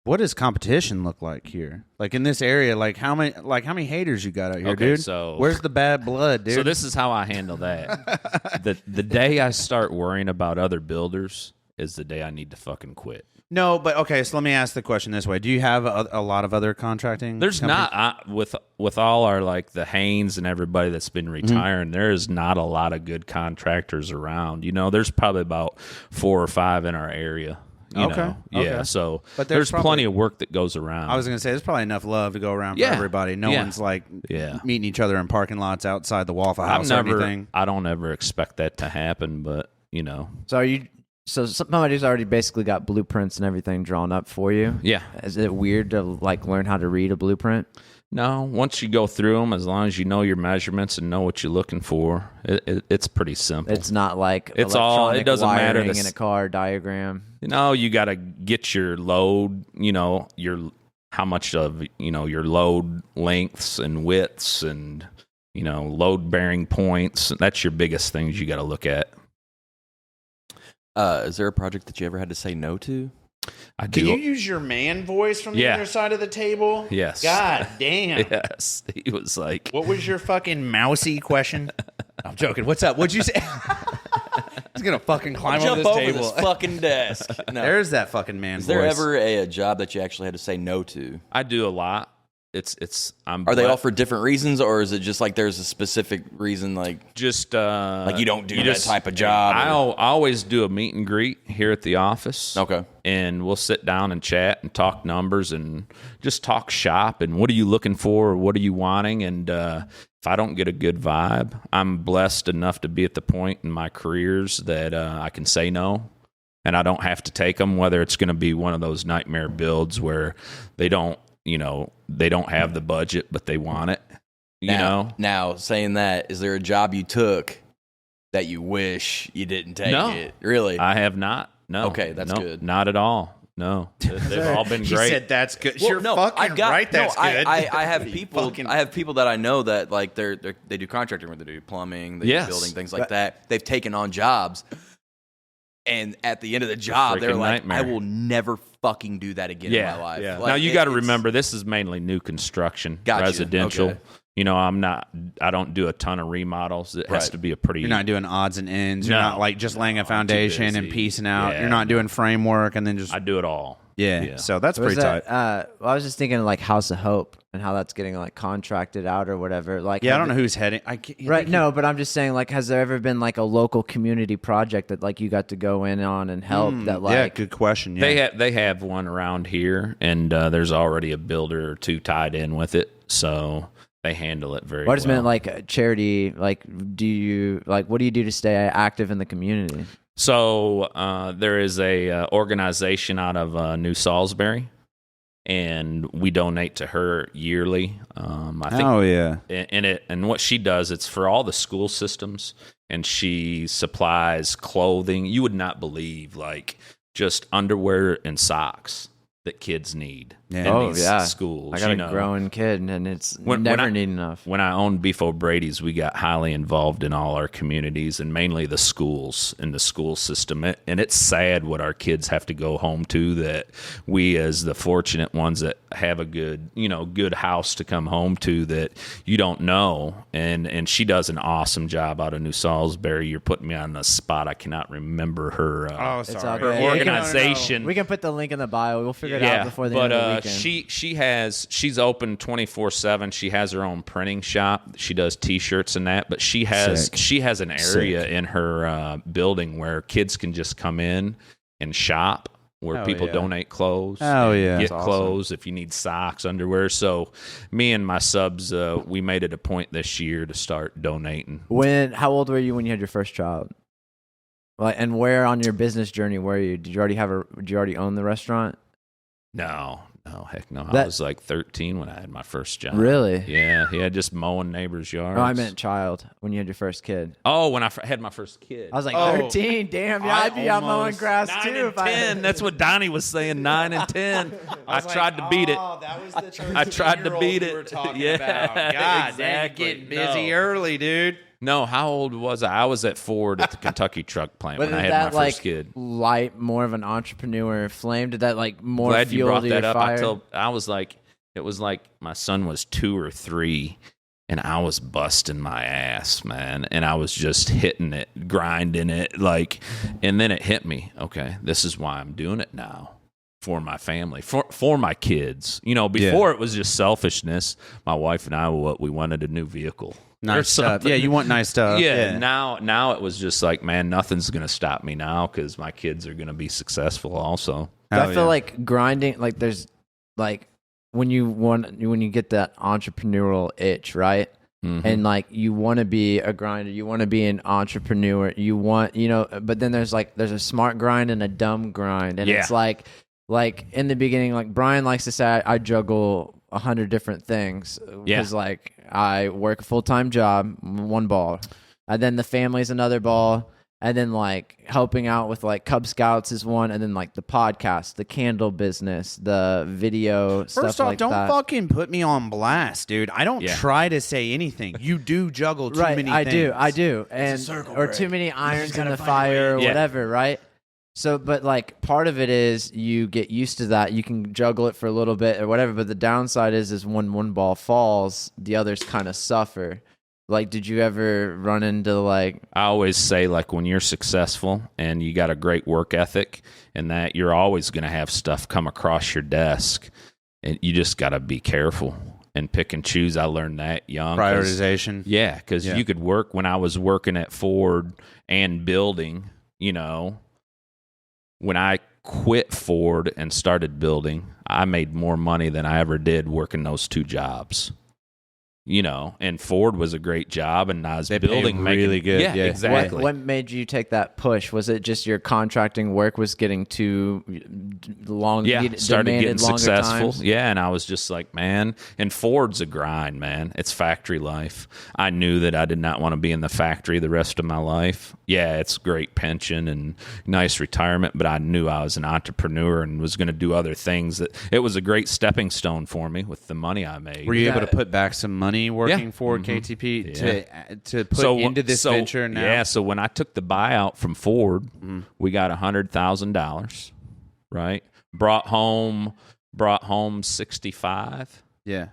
What does competition look like here? Like in this area, like how many haters you got out here, dude? So where's the bad blood, dude? So this is how I handle that. the day I start worrying about other builders is the day I need to fucking quit. No, but okay. So let me ask the question this way: do you have a lot of other contracting? There's companies? not with all our like the Haynes and everybody that's been retiring. There is not a lot of good contractors around. You know, there's probably about 4 or 5 in our area. You know? Yeah. So, but there's plenty of work that goes around. I was going to say there's probably enough love to go around for everybody. No one's like meeting each other in parking lots outside the Waffle House or anything. I don't ever expect that to happen, but you know. So somebody's already basically got blueprints and everything drawn up for you? Yeah. Is it weird to like learn how to read a blueprint? No, once you go through them, as long as you know your measurements and know what you're looking for, it's pretty simple. It's not like it's all. It doesn't matter in a car diagram. You know, you got to get your load. You know how much of your load lengths and widths and load bearing points. That's your biggest things you got to look at. Is there a project that you ever had to say no to? Can you use your man voice from the other side of the table? Yes. God damn. Yes. He was like, what was your fucking mousy question? I'm joking. What's up? What'd you say? He's going to fucking climb over this table. This fucking desk. No. There's that fucking man voice. Is there ever a job that you actually had to say no to? I do a lot. Are they all for different reasons, or is it just like there's a specific reason, like just like you don't do that type of job? I always do a meet and greet here at the office. Okay, and we'll sit down and chat and talk numbers and just talk shop and what are you looking for, or what are you wanting, and if I don't get a good vibe, I'm blessed enough to be at the point in my careers that I can say no. And I don't have to take them, whether it's going to be one of those nightmare builds where they don't have the budget, but they want it. Now, saying that, is there a job you took that you wish you didn't take it? Really? I have not. No. Okay, that's good. Not at all. No. They've all been great. He said that's good. Well, You're fucking right. That's good. I have people. I have people that I know that like they do contracting, where they do plumbing, they do building, things like that. They've taken on jobs. And at the end of the job, they're like, nightmare. I will never fucking do that again in my life. Yeah. Like, now, you got to remember, this is mainly new construction, residential. Okay. I don't do a ton of remodels. It has to be a pretty... You're not doing odds and ends. You're not like just laying a foundation and piecing out. Yeah, you're not doing framework and then just... I do it all. Yeah. So that's pretty tight. I was just thinking like House of Hope and how that's getting like contracted out or whatever. Like, I don't know who's heading. No, but I'm just saying, like, has there ever been like a local community project that like you got to go in on and help? Good question. Yeah. They have one around here, and there's already a builder or two tied in with it, so they handle it very well. I just meant like charity. Like, what do you do to stay active in the community? So there is a organization out of New Salisbury, and we donate to her yearly. I think, and what she does, it's for all the school systems, and she supplies clothing. You would not believe, like just underwear and socks that kids need. in these schools. I got a growing kid, and it's never need enough. When I owned Beef O'Brady's, we got highly involved in all our communities and mainly the schools and the school system. And it's sad what our kids have to go home to, that we as the fortunate ones that have a good house to come home to, that you don't know. And she does an awesome job out of New Salisbury. You're putting me on the spot. I cannot remember her, her organization. No. We can put the link in the bio. We'll figure it out before the end of the weekend. She's open 24/7. She has her own printing shop. She does T-shirts and that, but she has an area in her building where kids can just come in and shop, where people donate clothes. Get clothes if you need socks, underwear. So me and my subs, we made it a point this year to start donating. How old were you when you had your first child? And where on your business journey were you? Did you already own the restaurant? No, heck no. I was like 13 when I had my first job. Really? Yeah, just mowing neighbors' yards. No, I meant child, when you had your first kid. Oh, when I had my first kid. I was like 13. Damn, I'd be out mowing grass 9 too. And 10. That's what Donnie was saying, 9 and 10. I tried to beat it. That was the I tried to beat it. We were talking about. God, exactly. Getting busy early, dude. No, how old was I? I was at Ford at the Kentucky truck plant when I had my first kid. Light more of an entrepreneur flame? Did that more Glad fuel you brought to that your up. fire? I was like, it was like my son was 2 or 3, and I was busting my ass, man, and I was just hitting it, grinding it, and then it hit me. Okay, this is why I'm doing it now. For my family, for my kids. Before it was just selfishness. My wife and I, we wanted a new vehicle. Nice stuff. Yeah, you want nice stuff. Yeah. Now it was just like, man, nothing's going to stop me now because my kids are going to be successful also. I feel like grinding, there's when you get that entrepreneurial itch, right? Mm-hmm. And you want to be a grinder, you want to be an entrepreneur, you want, but then there's a smart grind and a dumb grind. And it's like in the beginning, Brian likes to say, I juggle 100 different things because I work a full-time job, one ball, and then the family's another ball, and then helping out with Cub Scouts is one, and then the podcast, the candle business, the video stuff. First off, don't fucking put me on blast, dude. I don't try to say anything. You do juggle too many things. I do, and or too many irons in the fire or whatever, right? So, but part of it is you get used to that. You can juggle it for a little bit or whatever. But the downside is when one ball falls, the others kind of suffer. Did you ever run into I always say when you're successful and you got a great work ethic, and that you're always going to have stuff come across your desk, and you just got to be careful and pick and choose. I learned that young. Prioritization. Because you could work when I was working at Ford and building. When I quit Ford and started building, I made more money than I ever did working those 2 jobs. And Ford was a great job, and I was building really good. Yeah, exactly. What made you take that push? Was it just your contracting work was getting too long? Yeah, started getting successful. Times? Yeah, and I was just like, man, and Ford's a grind, man. It's factory life. I knew that I did not want to be in the factory the rest of my life. Yeah, it's great pension and nice retirement, but I knew I was an entrepreneur and was going to do other things. That it was a great stepping stone for me with the money I made. Were you able to put back some money working for KTP to put into this venture now? Yeah, so when I took the buyout from Ford, we got $100,000, right? Brought home 65. Yeah.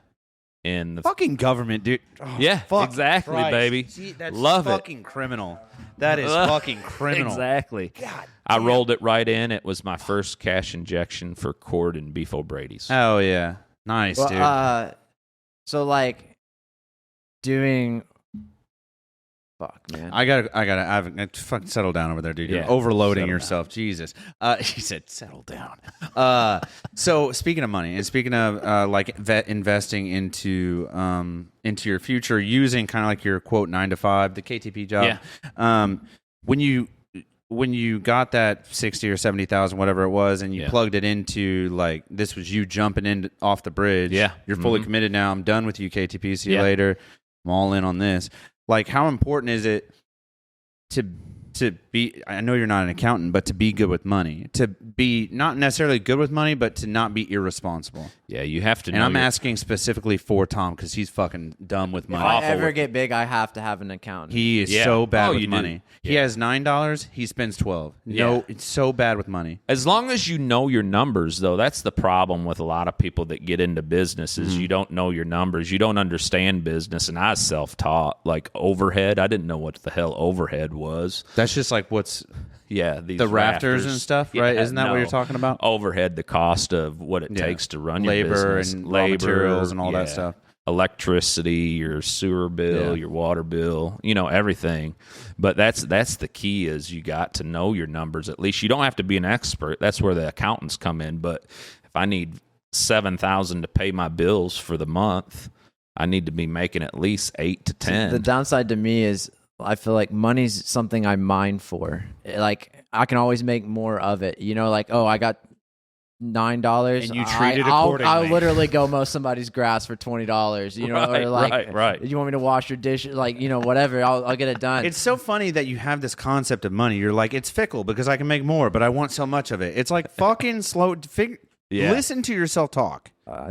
In the fucking government, dude. Oh, exactly, Christ. baby. See, that's Love fucking criminal. That is fucking criminal. Exactly. God, I rolled it right in. It was my first cash injection for Corydon Beef O'Brady's. Oh yeah, nice, dude. So doing. Fuck, man. I've fucking settle down over there, dude. You're overloading yourself. Down. Jesus. He said, settle down. So speaking of money and speaking of investing into your future, using kind of your quote 9 to 5, the KTP job. Yeah. When you got that 60 or 70,000, whatever it was, and you plugged it into this was you jumping in off the bridge. Yeah. You're fully committed now. I'm done with you, KTP. See you later. I'm all in on this. How important is it to to be, I know you're not an accountant, but to be good with money, to be not necessarily good with money, but to not be irresponsible. Yeah, you have to. And I'm asking specifically for Tom because he's fucking dumb with money. If I ever get big, I have to have an accountant. He is so bad with money. Yeah. He has $9. He spends $12. No, it's so bad with money. As long as you know your numbers, though, that's the problem with a lot of people that get into business is you don't know your numbers. You don't understand business. And I was self-taught. Like overhead, I didn't know what the hell overhead was. That's just like what's... Yeah, these the rafters and stuff, right? Yeah, Isn't that what you're talking about? Overhead, the cost of what it takes to run your labor business. And raw materials and all that stuff. Electricity, your sewer bill, your water bill, everything. But that's the key is you got to know your numbers. At least you don't have to be an expert. That's where the accountants come in. But if I need $7,000 to pay my bills for the month, I need to be making at least 8 to 10. The downside to me is I feel like money's something I mine for. Like I can always make more of it. I got $9 and you treat it accordingly. I'll literally go mow somebody's grass for $20. Right. You want me to wash your dishes? Whatever. I'll get it done. It's so funny that you have this concept of money. You're like, it's fickle because I can make more, but I want so much of it. It's like fucking slow. Listen to yourself talk.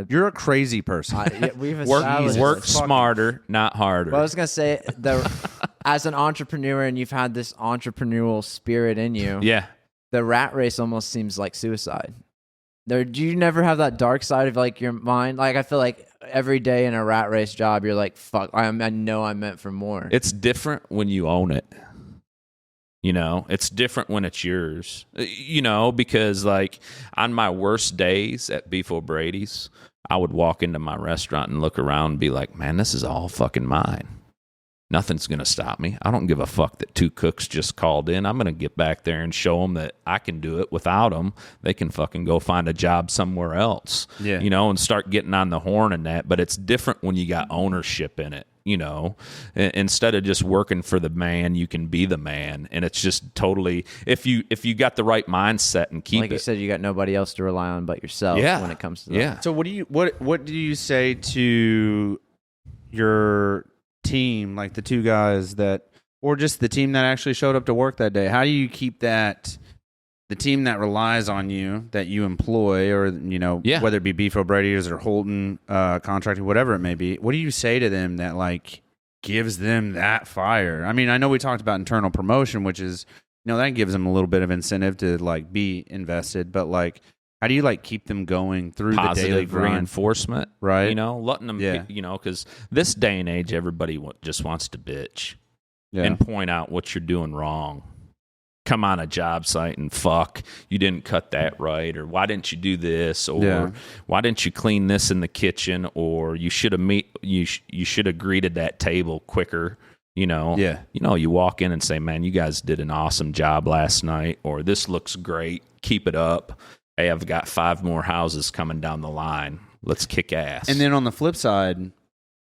You're a crazy person. We've work smarter, not harder. Well, I was gonna say as an entrepreneur, and you've had this entrepreneurial spirit in you. Yeah, the rat race almost seems like suicide. Do you never have that dark side of like your mind? Like I feel like every day in a rat race job, you're like, "Fuck, I know I'm meant for more." It's different when you own it. It's different when it's yours. Because like on my worst days at Beef O'Brady's, I would walk into my restaurant and look around and be like, man, this is all fucking mine. Nothing's going to stop me. I don't give a fuck that 2 cooks just called in. I'm going to get back there and show them that I can do it without them. They can fucking go find a job somewhere else, and start getting on the horn and that. But it's different when you got ownership in it. Instead of just working for the man, you can be the man, and it's just totally if you got the right mindset and keep like it. You said, you got nobody else to rely on but yourself when it comes to that. Yeah. So what do you say to your team, like the 2 guys or just the team that actually showed up to work that day? How do you keep that? The team that relies on you, that you employ, or whether it be Beef O'Brady's or Holton Contracting, whatever it may be, what do you say to them that like gives them that fire? I mean, I know we talked about internal promotion, which is that gives them a little bit of incentive to like be invested, but like how do you like keep them going through positive the daily grind? Reinforcement, right? Letting them, because this day and age, everybody just wants to bitch and point out what you're doing wrong. Come on a job site and fuck, you didn't cut that right, or why didn't you do this, or why didn't you clean this in the kitchen, or you should have you should have greeted that table quicker. You walk in and say, man, you guys did an awesome job last night, or this looks great, keep it up. Hey, I've got 5 more houses coming down the line. Let's kick ass. And then on the flip side,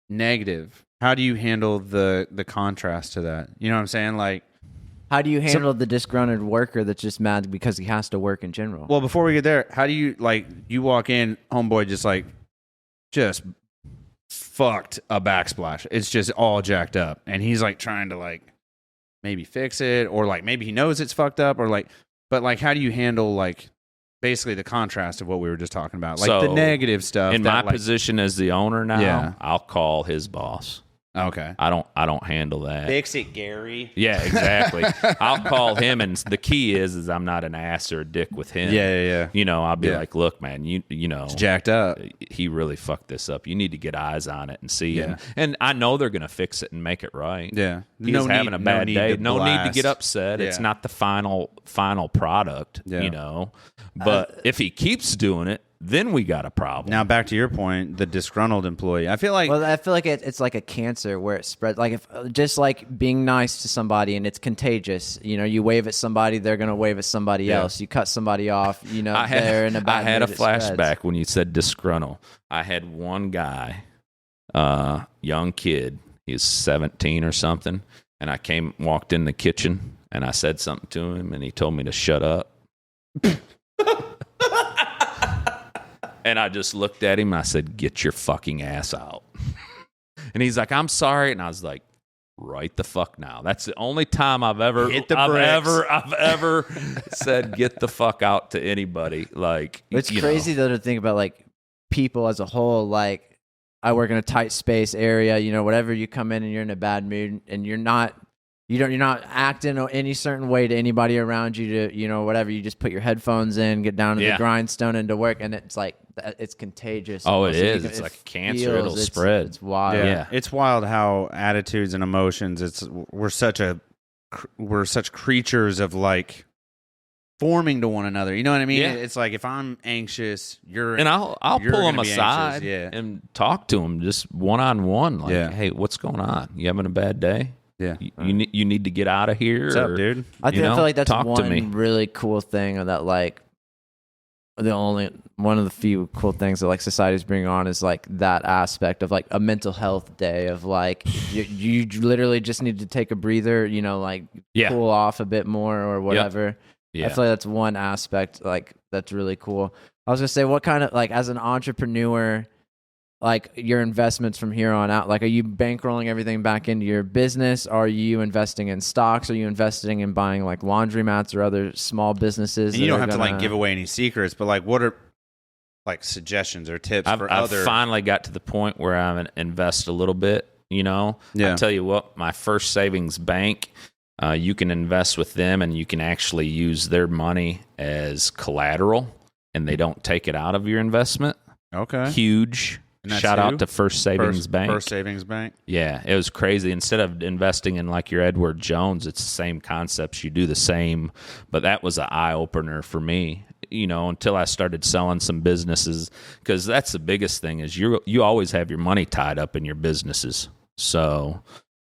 negative. How do you handle the contrast to that? You know what I'm saying? Like, how do you handle the disgruntled worker that's just mad because he has to work in general? Well, before we get there, how do you, like, you walk in, homeboy just fucked a backsplash. It's just all jacked up. And he's, like, trying to, like, maybe fix it, or, like, maybe he knows it's fucked up, or, like, but, like, how do you handle, like, basically the contrast of what we were just talking about? Like, the negative stuff. In my position as the owner now, I'll call his boss. Okay. I don't handle that. Fix it, Gary. Yeah, exactly. I'll call him, and the key is I'm not an ass or a dick with him. Yeah. I'll be like, look, man, you know, it's jacked up. He really fucked this up. You need to get eyes on it and see him. And I know they're gonna fix it and make it right. Yeah. He's having a bad day. No need to get upset. Yeah. It's not the final product. But if he keeps doing it, then we got a problem. Now, back to your point, the disgruntled employee. I feel like it's like a cancer where it spreads. Like if just like being nice to somebody and it's contagious. You wave at somebody, they're gonna wave at somebody else. You cut somebody off. They're in a bad mood. I had a flashback when you said disgruntled. I had one guy, young kid. He was 17 or something, and I walked in the kitchen and I said something to him, and he told me to shut up. And I just looked at him and I said, get your fucking ass out. And he's like, I'm sorry. And I was like, right the fuck now. That's the only time I've ever said get the fuck out to anybody. Like, it's crazy though to think about like people as a whole. Like, I work in a tight space area, you know, whatever, you come in and you're in a bad mood and you're not acting any certain way to anybody around you to, you know, whatever, you just put your headphones in, get down to the grindstone and to work, and it's like, it's contagious. Oh, it is. It's like cancer. It'll spread. It's wild. Yeah. It's wild how attitudes and emotions, we're such creatures of like forming to one another. You know what I mean? Yeah. It's like if I'm anxious, I'll pull them aside and talk to them just one-on-one. Like, hey, what's going on? You having a bad day? Yeah. You need to get out of here. What's up, dude? I feel like that's one really cool thing that like one of the few cool things that like society's bringing on is like that aspect of like a mental health day of like you literally just need to take a breather, you know, like cool off a bit more or whatever. I feel like that's one aspect like that's really cool. I was gonna say, what kind of like as an entrepreneur, like your investments from here on out, like are you bankrolling everything back into your business? Are you investing in stocks? Are you investing in buying like laundromats or other small businesses? And you don't have to like give away any secrets, but like what are like suggestions or tips for other? I've finally got to the point where I invest a little bit, you know? I tell you what, my first savings bank, you can invest with them and you can actually use their money as collateral and they don't take it out of your investment. Okay. Huge. Shout out to First Savings Bank. First Savings Bank. Yeah, it was crazy. Instead of investing in like your Edward Jones, it's the same concepts. You do the same, but that was an eye opener for me. You know, until I started selling some businesses, because that's the biggest thing is you always have your money tied up in your businesses. So,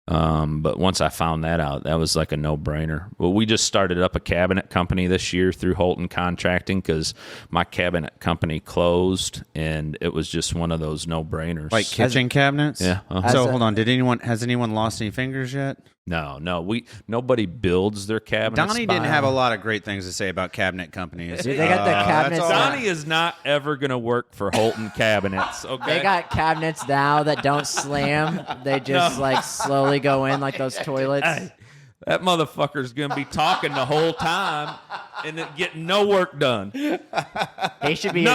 but once I found that out, that was like a no-brainer. Well, we just started up a cabinet company this year through HOLTON Contracting because my cabinet company closed, and it was just one of those no-brainers. Like kitchen cabinets? Yeah. So hold on, has anyone lost any fingers yet? No, nobody builds their cabinets. Donnie didn't have a lot of great things to say about cabinet companies. Dude, they got the cabinets. Donnie is not ever going to work for HOLTON Cabinets. Okay, they got cabinets now that don't slam. They just like slowly go in like those toilets. Hey, that motherfucker's going to be talking the whole time and getting no work done. He should be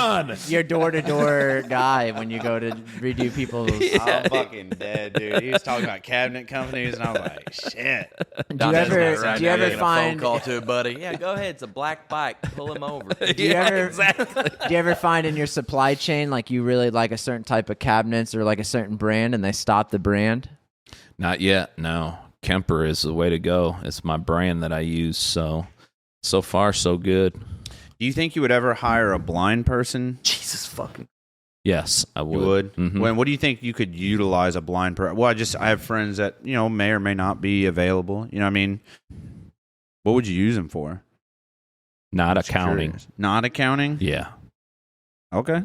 your door-to-door guy when you go to redo people's... I'm fucking dead, dude. He was talking about cabinet companies, and I was like, shit. Do you ever find... a phone call to a buddy? Yeah, go ahead. It's a black bike. Pull him over. Do you ever find in your supply chain, like you really like a certain type of cabinets or like a certain brand, and they stop the brand? Not yet, no. Kemper is the way to go. It's my brand that I use, so far, so good. Do you think you would ever hire a blind person? Jesus fucking. Yes, I would. You would? Mm-hmm. What do you think you could utilize a blind person? Well, I have friends that, you know, may or may not be available. You know what I mean? What would you use them for? Not accounting. Not accounting? Yeah. Okay.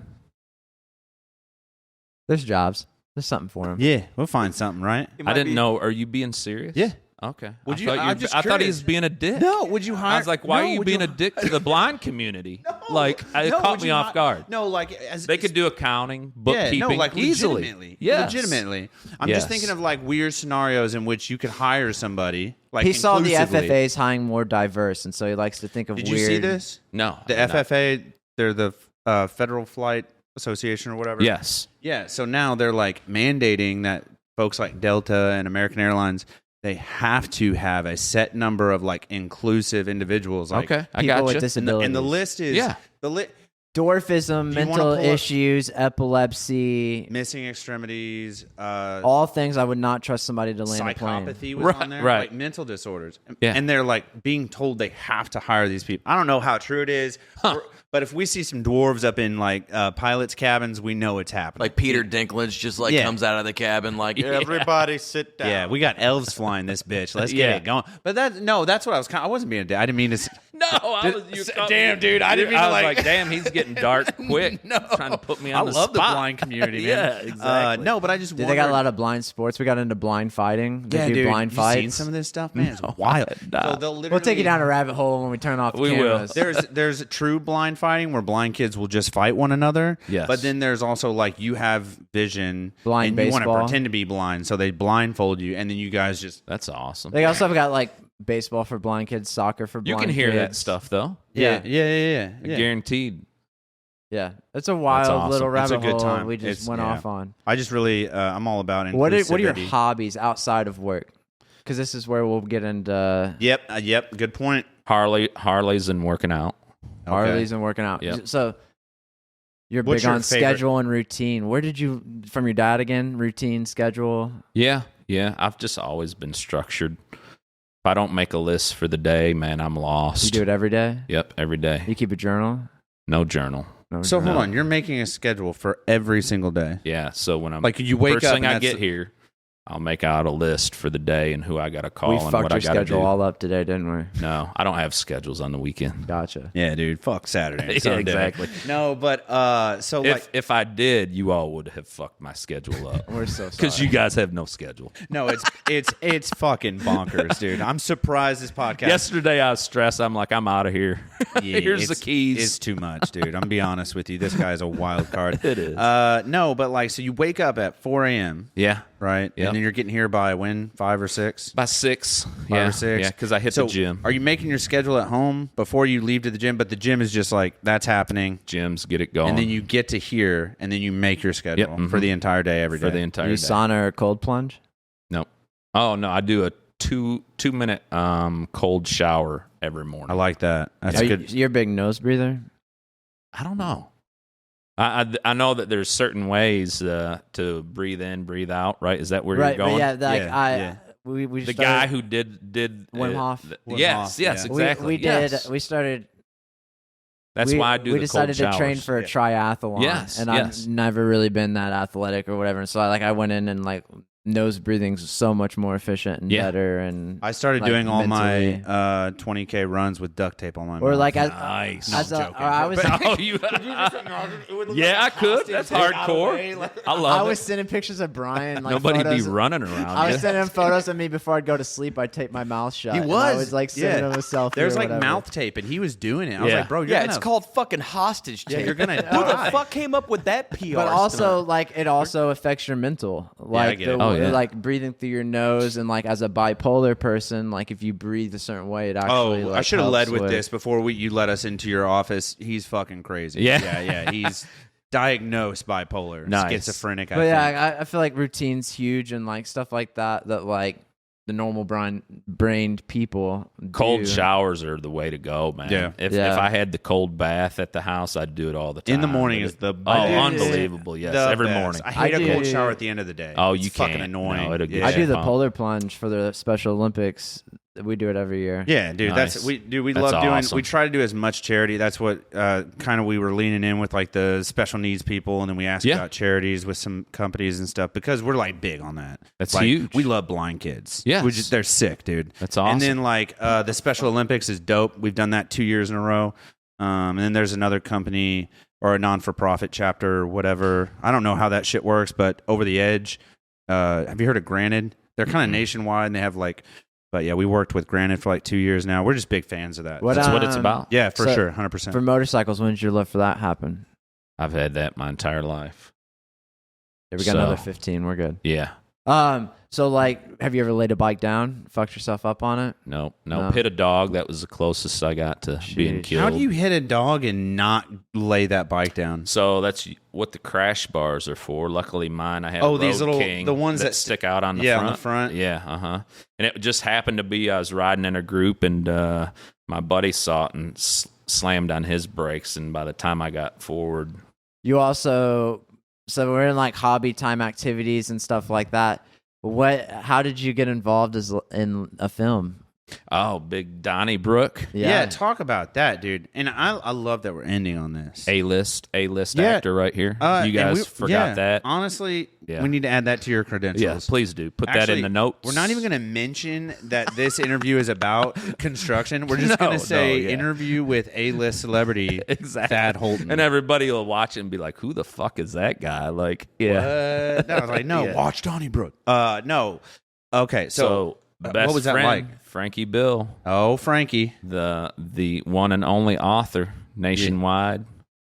There's jobs. There's something for him. Yeah, we'll find something, right? I didn't know. Are you being serious? Yeah. Okay. I thought he was being a dick. No, would you hire? I was like, why are you being a dick to the blind community? It caught me off guard. No, like they could do accounting, bookkeeping, easily. Legitimately. Yes. Legitimately. I'm just thinking of like weird scenarios in which you could hire somebody. Like he saw the FFA's hiring more diverse, and so he likes to think of Did weird. you see this? No. The FFA, they're the Federal Flight Association or whatever. Yes. Yeah. So now they're like mandating that folks like Delta and American Airlines, they have to have a set number of like inclusive individuals. Like okay, I people got with you. disabilities. And the list is dwarfism, mental issues, epilepsy, missing extremities, all things I would not trust somebody to land a plane. Psychopathy was on there, right. like mental disorders. Yeah. And they're like being told they have to hire these people. I don't know how true it is, but if we see some dwarves up in like pilots' cabins, we know it's happening. Like Peter Dinklage just like comes out of the cabin like, everybody sit down. Yeah, we got elves flying this bitch. Let's get it going. But that's what I was. I wasn't being a dick. I didn't mean to. No, Damn, dude, I didn't mean I to was like, damn, he's getting dark quick. Trying to put me on the spot. I love the blind community, man. Yeah, exactly. No, but I just Dude, they got a lot of blind sports. We got into blind fighting. They do dude, blind you fights. seen some of this stuff, man? It's wild. So we'll take you down a rabbit hole when we turn off the cameras. There's true blind fighting where blind kids will just fight one another. Yes. But then there's also like you have vision blind and baseball. you want to pretend to be blind, so they blindfold you, and then you guys just. That's awesome. They also have got like baseball for blind kids, soccer for blind kids. You can hear that stuff though. Yeah. Guaranteed. Yeah, it's a wild awesome. little rabbit It's a good hole time. we just went off on. I just really, I'm all about What are inclusivity. your hobbies outside of work? Because this is where we'll get into. Yep. Good point. Harleys and working out. Harleys and working out. Yep. So you're What's big your on favorite? schedule and routine. Where did you, from your dad again, routine, schedule? Yeah. I've just always been structured. If I don't make a list for the day, man, I'm lost. You do it every day? Yep, every day. You keep a journal? No journal. So hold on, you're making a schedule for every single day. Yeah, so when I'm like you wake first up thing and I get here, I'll make out a list for the day and who I got to call We and fucked what I your got to do. schedule all up today, didn't we? No, I don't have schedules on the weekend. Gotcha. Yeah, dude. Fuck Saturday. And Yeah, Sunday. exactly. No, but so If I did, you all would have fucked my schedule up. We're so sorry. Because you guys have no schedule. no, it's fucking bonkers, dude. I'm surprised this podcast. Yesterday I was stressed. I'm like, I'm out of here. Yeah, Here's the keys. It's too much, dude. I'm gonna be honest with you. This guy's a wild card. It is. No, but like, so you wake up at 4 a.m. Yeah. right? Yep. And then you're getting here by when? 5 or 6? By 6. 5 or 6? Yeah, because I hit So the gym. Are you making your schedule at home before you leave to the gym? But the gym is just like, that's happening. Gyms, get it going. And then you get to here, and then you make your schedule for the entire day, every day. For the entire You day. sauna or cold plunge? Nope. Oh, no, I do a 2-minute cold shower every morning. I like that. That's good. You're a big nose breather? I don't know. I know that there's certain ways to breathe in, breathe out. Right? Is that where you're going? But yeah, like Yeah. we The started, guy who did Wim Hof? Wim yes, Hof, yes, yeah. exactly. We yes. did. We started. That's why I do. We the decided cold to train showers. for a triathlon. Yes, and yes. I've never really been that athletic or whatever. And so I went in and nose breathing's so much more efficient and better. And I started like, doing all mentally. my 20K runs with duct tape on my or mouth. like Nice. as No, I'm a, joking. or I was. Oh, you, yeah, I could. That's hardcore. I love I it. was sending pictures of Brian. Like, Nobody'd photos. be running around. I was you. sending him photos of me before I'd go to sleep. I'd tape my mouth shut. He and was. I was like sending him a selfie. There's or like whatever. mouth tape, and he was doing it. I was Yeah. like, bro, you're Yeah, gonna, it's called fucking hostage tape. you're gonna Who die. the fuck came up with that PR? But also, stunt? like, it also affects your mental. Like, get it. Oh, yeah. like breathing through your nose, and like as a bipolar person, like if you breathe a certain way, it actually. Oh, like, I should have led helps with this before you let us into your office. He's fucking crazy. Yeah. yeah. He's diagnosed bipolar, Nice. schizophrenic. But yeah, I feel like routine's huge and like stuff like that. That like the normal brained people. Cold do. showers are the way to go, man. Yeah. If Yeah. I had the cold bath at the house, I'd do it all the time. in the morning But is the oh, best. unbelievable! Yes, The every best. morning. I hate I a cold do- shower at the end of the day. Oh, It's you fucking can't. annoying. No, it'll get yeah. I do the pumped. polar plunge for the Special Olympics. We do it every year. Yeah, dude, Nice. we That's love doing. awesome. We try to do as much charity. That's what kind of we were leaning in with, like the special needs people, and then we asked Yeah. about charities with some companies and stuff because we're like big on that. That's Like, huge. We love blind kids. Yes. They're sick, dude. That's awesome. And then like the Special Olympics is dope. We've done that 2 years in a row. And then there's another company or a non-for-profit chapter or whatever. I don't know how that shit works, but Over the Edge. Have you heard of Granted? They're kind of nationwide, and they have like. But yeah, we worked with Granted for like 2 years now. We're just big fans of that. That's what it's about. Yeah, for So, sure, 100%. For motorcycles, when did your love for that happen? I've had that my entire life. Yeah, we got So- another 15. We're good. Yeah. So like, have you ever laid a bike down, fucked yourself up on it? No. No. Hit a dog. That was the closest I got to being Sheesh. killed. How do you hit a dog and not lay that bike down? So that's what the crash bars are for. Luckily, mine I have. Oh, these Road little- King the ones that stick out on the yeah, front. on the front. Yeah, And it just happened to be I was riding in a group, and my buddy saw it and slammed on his brakes. And by the time I got forward, You also, so we're in like hobby time activities and stuff like that. How did you get involved in a film? Oh, big Donnybrook. Yeah, talk about that, dude. And I love that we're ending on this. A-list actor right here. You guys forgot that. Honestly, we need to add that to your credentials. Yeah, please do. Put that in the notes. We're not even going to mention that this interview is about construction. We're just going to say interview with A-list celebrity Thad Holton. And everybody will watch it and be like, who the fuck is that guy? Like, yeah. I was like, no, watch Donnybrook. No. Okay, so best what was that friend, like? Frankie Bill. Oh, Frankie. The one and only author nationwide.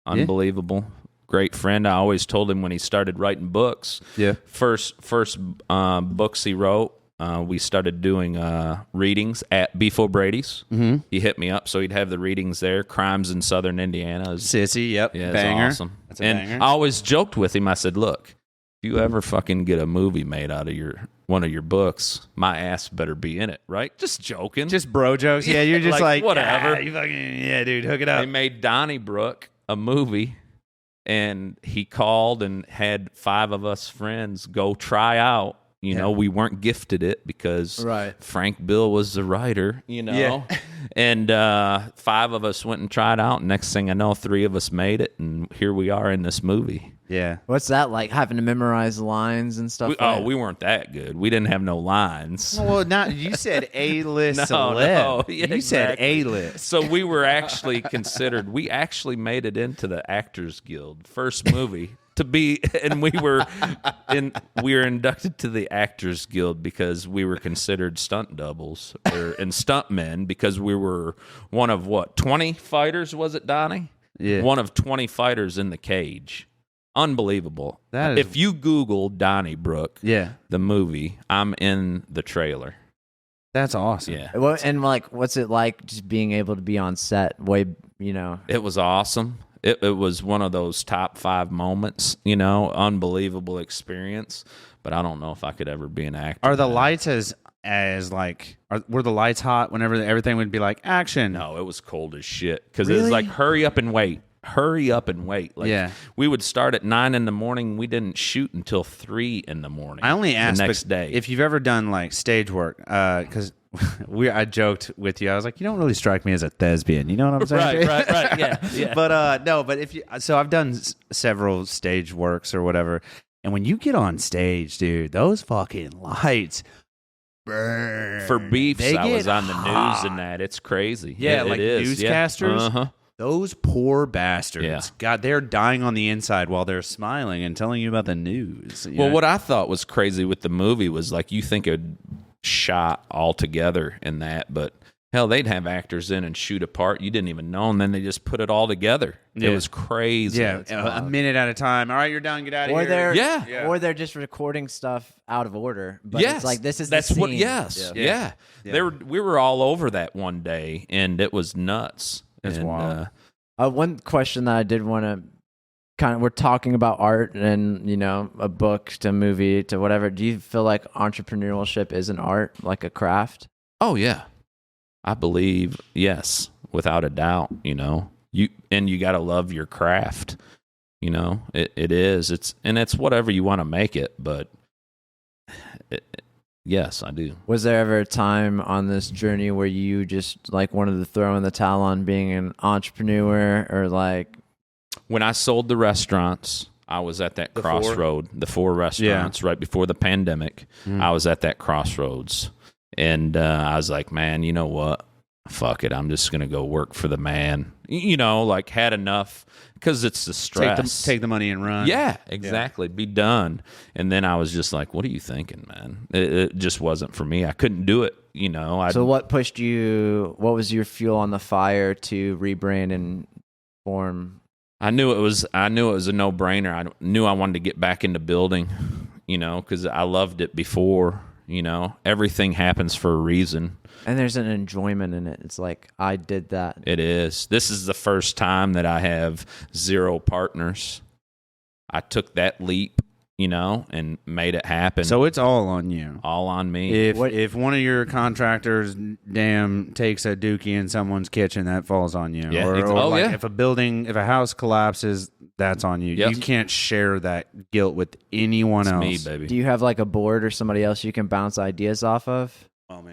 Yeah. Unbelievable. Great friend. I always told him when he started writing books. Yeah. First books he wrote, we started doing readings at Beef O'Brady's. Mm-hmm. He hit me up, so he'd have the readings there. Crimes in Southern Indiana. Sissy, yep. Yeah, banger. Awesome. That's a banger. I always joked with him. I said, look, if you ever fucking get a movie made out of one of your books, my ass better be in it, right? Just joking. Just bro jokes. Yeah, you're just like whatever. Yeah, dude, hook it up. They made Donnybrook a movie, and he called and had 5 of us friends go try out. You know, we weren't gifted it because Frank Bill was the writer, you know. Yeah. And 5 of us went and tried out. Next thing I know, 3 of us made it, and here we are in this movie. Yeah. What's that like, having to memorize lines and stuff? We weren't that good. We didn't have no lines. Well, you said A-list celeb. Yeah, you said A-list. So we were actually considered, we actually made it into the Actors Guild, first movie. And we were inducted to the Actors Guild because we were considered stunt doubles and stunt men because we were one of 20 fighters, was it, Donnie? Yeah. One of 20 fighters in the cage. Unbelievable. If you Google Donnybrook, the movie, I'm in the trailer. That's awesome. Yeah. Well, and what's it like just being able to be on set? It was awesome. It was one of those top 5 moments, unbelievable experience. But I don't know if I could ever be an actor. Are the lights were the lights hot whenever everything would be like action? No, it was cold as shit because it was like hurry up and wait. Like, we would start at 9 a.m. We didn't shoot until 3 a.m. I only asked the next day if you've ever done like stage work, because I joked with you. I was like, you don't really strike me as a thespian. You know what I'm saying? Right. Yeah. But no. But so I've done several stage works or whatever, and when you get on stage, dude, those fucking lights burn. For Beefs, I was on the news and that. It's crazy. Yeah, like newscasters. Yeah. Uh-huh. Those poor bastards. Yeah. God, they're dying on the inside while they're smiling and telling you about the news. Well, what I thought was crazy with the movie was like you think it shot all together in that, but hell, they'd have actors in and shoot a part you didn't even know, and then they just put it all together. Yeah. It was crazy. Yeah, a minute at a time. All right, you're done. Get out of here. Or they're just recording stuff out of order. But it's like that's the scene. We were all over that one day, and it was nuts. It's wild. One question that I did want to we're talking about art and, a book to movie to whatever. Do you feel like entrepreneurship is an art, like a craft? Oh, yeah. I believe, yes, without a doubt, you got to love your craft. It is. It's whatever you want to make it, but yes, I do. Was there ever a time on this journey where you just wanted to throw in the towel on being an entrepreneur or When I sold the restaurants, I was at that crossroad, the 4 restaurants right before the pandemic. I was at that crossroads and I was like, man, you know what? Fuck it. I'm just going to go work for the man. Had enough because it's the stress. Take the money and run. Yeah, exactly. Yeah. Be done. And then I was just like, what are you thinking, man? It just wasn't for me. I couldn't do it. So what pushed you? What was your fuel on the fire to rebrand and form? I knew it was a no-brainer. I knew I wanted to get back into building, because I loved it before. Everything happens for a reason. And there's an enjoyment in it. It's like, I did that. It is. This is the first time that I have 0 partners. I took that leap, and made it happen. So it's all on you. All on me. If one of your contractors, takes a dookie in someone's kitchen, that falls on you. Yeah. If a house collapses, that's on you. Yep. You can't share that guilt with anyone else. Me, baby. Do you have a board or somebody else you can bounce ideas off of?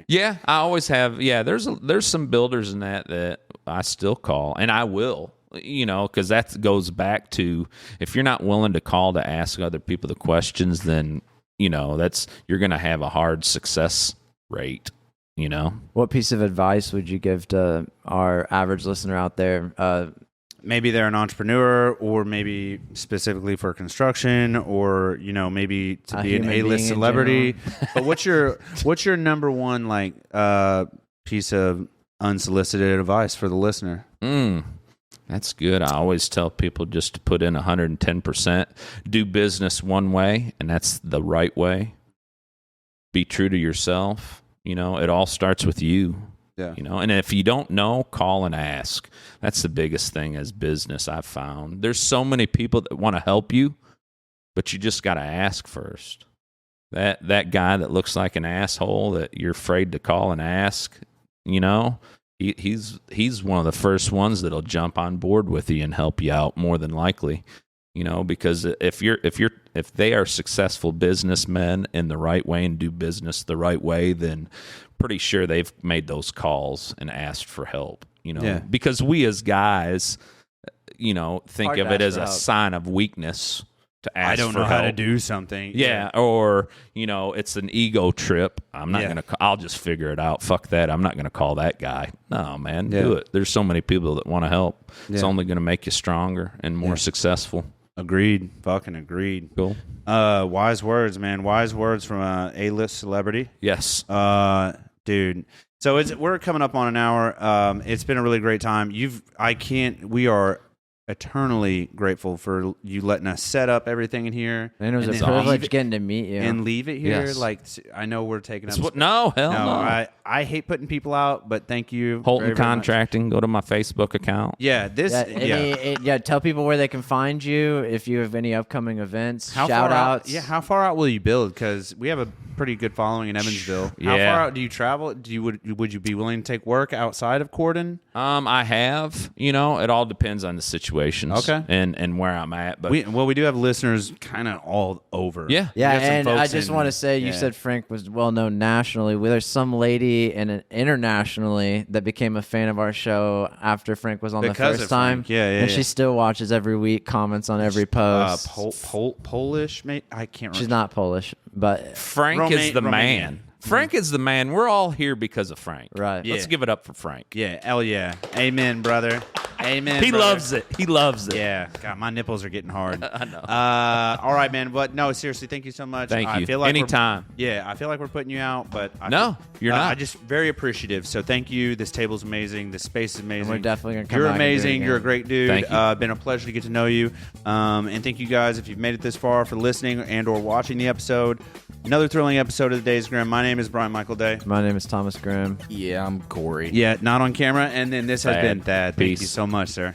Yeah, I always have. Yeah, there's some builders in that I still call, and I will. Because that goes back to, if you're not willing to call to ask other people the questions, then you're going to have a hard success rate. What piece of advice would you give to our average listener out there? Maybe they're an entrepreneur, or maybe specifically for construction, or maybe to be an A-list celebrity. But what's your number one piece of unsolicited advice for the listener? That's good. I always tell people just to put in 110%. Do business one way, and that's the right way. Be true to yourself. It all starts with you. Yeah. And if you don't know, call and ask. That's the biggest thing as business I've found. There's so many people that want to help you, but you just got to ask first. That guy that looks like an asshole that you're afraid to call and ask, he's one of the first ones that'll jump on board with you and help you out more than likely. Because if they are successful businessmen in the right way and do business the right way, then pretty sure they've made those calls and asked for help. Because we as guys, think of it as a sign of weakness to ask. I don't know how to do something. Yeah, or it's an ego trip. I'm not gonna. I'll just figure it out. Fuck that. I'm not gonna call that guy. No, man, do it. There's so many people that want to help. It's only gonna make you stronger and more successful. Agreed. Fucking agreed. Cool. Wise words, man. Wise words from a A-list celebrity. Yes. Dude. So we're coming up on an hour. It's been a really great time. We are eternally grateful for you letting us set up everything in here. And it was a privilege getting to meet you. And leave it here. Yes. I know we're taking up... No, hell no. I hate putting people out, but thank you. Holton Contracting. Go to my Facebook account. Yeah. Tell people where they can find you if you have any upcoming events, shout outs. How far out will you build? Because we have a pretty good following in Evansville. How far out do you travel? Would you be willing to take work outside of Corydon? I have. It all depends on the situations. Okay. And where I'm at. But we do have listeners kind of all over. Yeah. Yeah, and I just want to say, you said Frank was well known nationally. Well, there's some lady internationally that became a fan of our show after Frank was on the first time. And she still watches every week, comments on every post. Polish, mate. I can't remember. She's not Polish, but Frank is the man. Frank is the man. We're all here because of Frank. Right. Let's give it up for Frank. Yeah. Hell yeah. Amen, brother. Amen. He loves it. He loves it. Yeah. God, my nipples are getting hard. I know. All right, man. But no, seriously, thank you so much. Thank you. I feel like anytime. I feel like we're putting you out, but you're not. I'm just very appreciative. So thank you. This table's amazing. This space is amazing. And we're definitely gonna come. You're amazing. You're a great dude. Thank you. Been a pleasure to get to know you. And thank you guys if you've made it this far for listening and or watching the episode. Another thrilling episode of the Days Grimm. My name is Brian Michael Day. My name is Thomas Grimm. Yeah, I'm Corey. Yeah, not on camera. And then this has been Thad. Thank Peace. you so much, sir.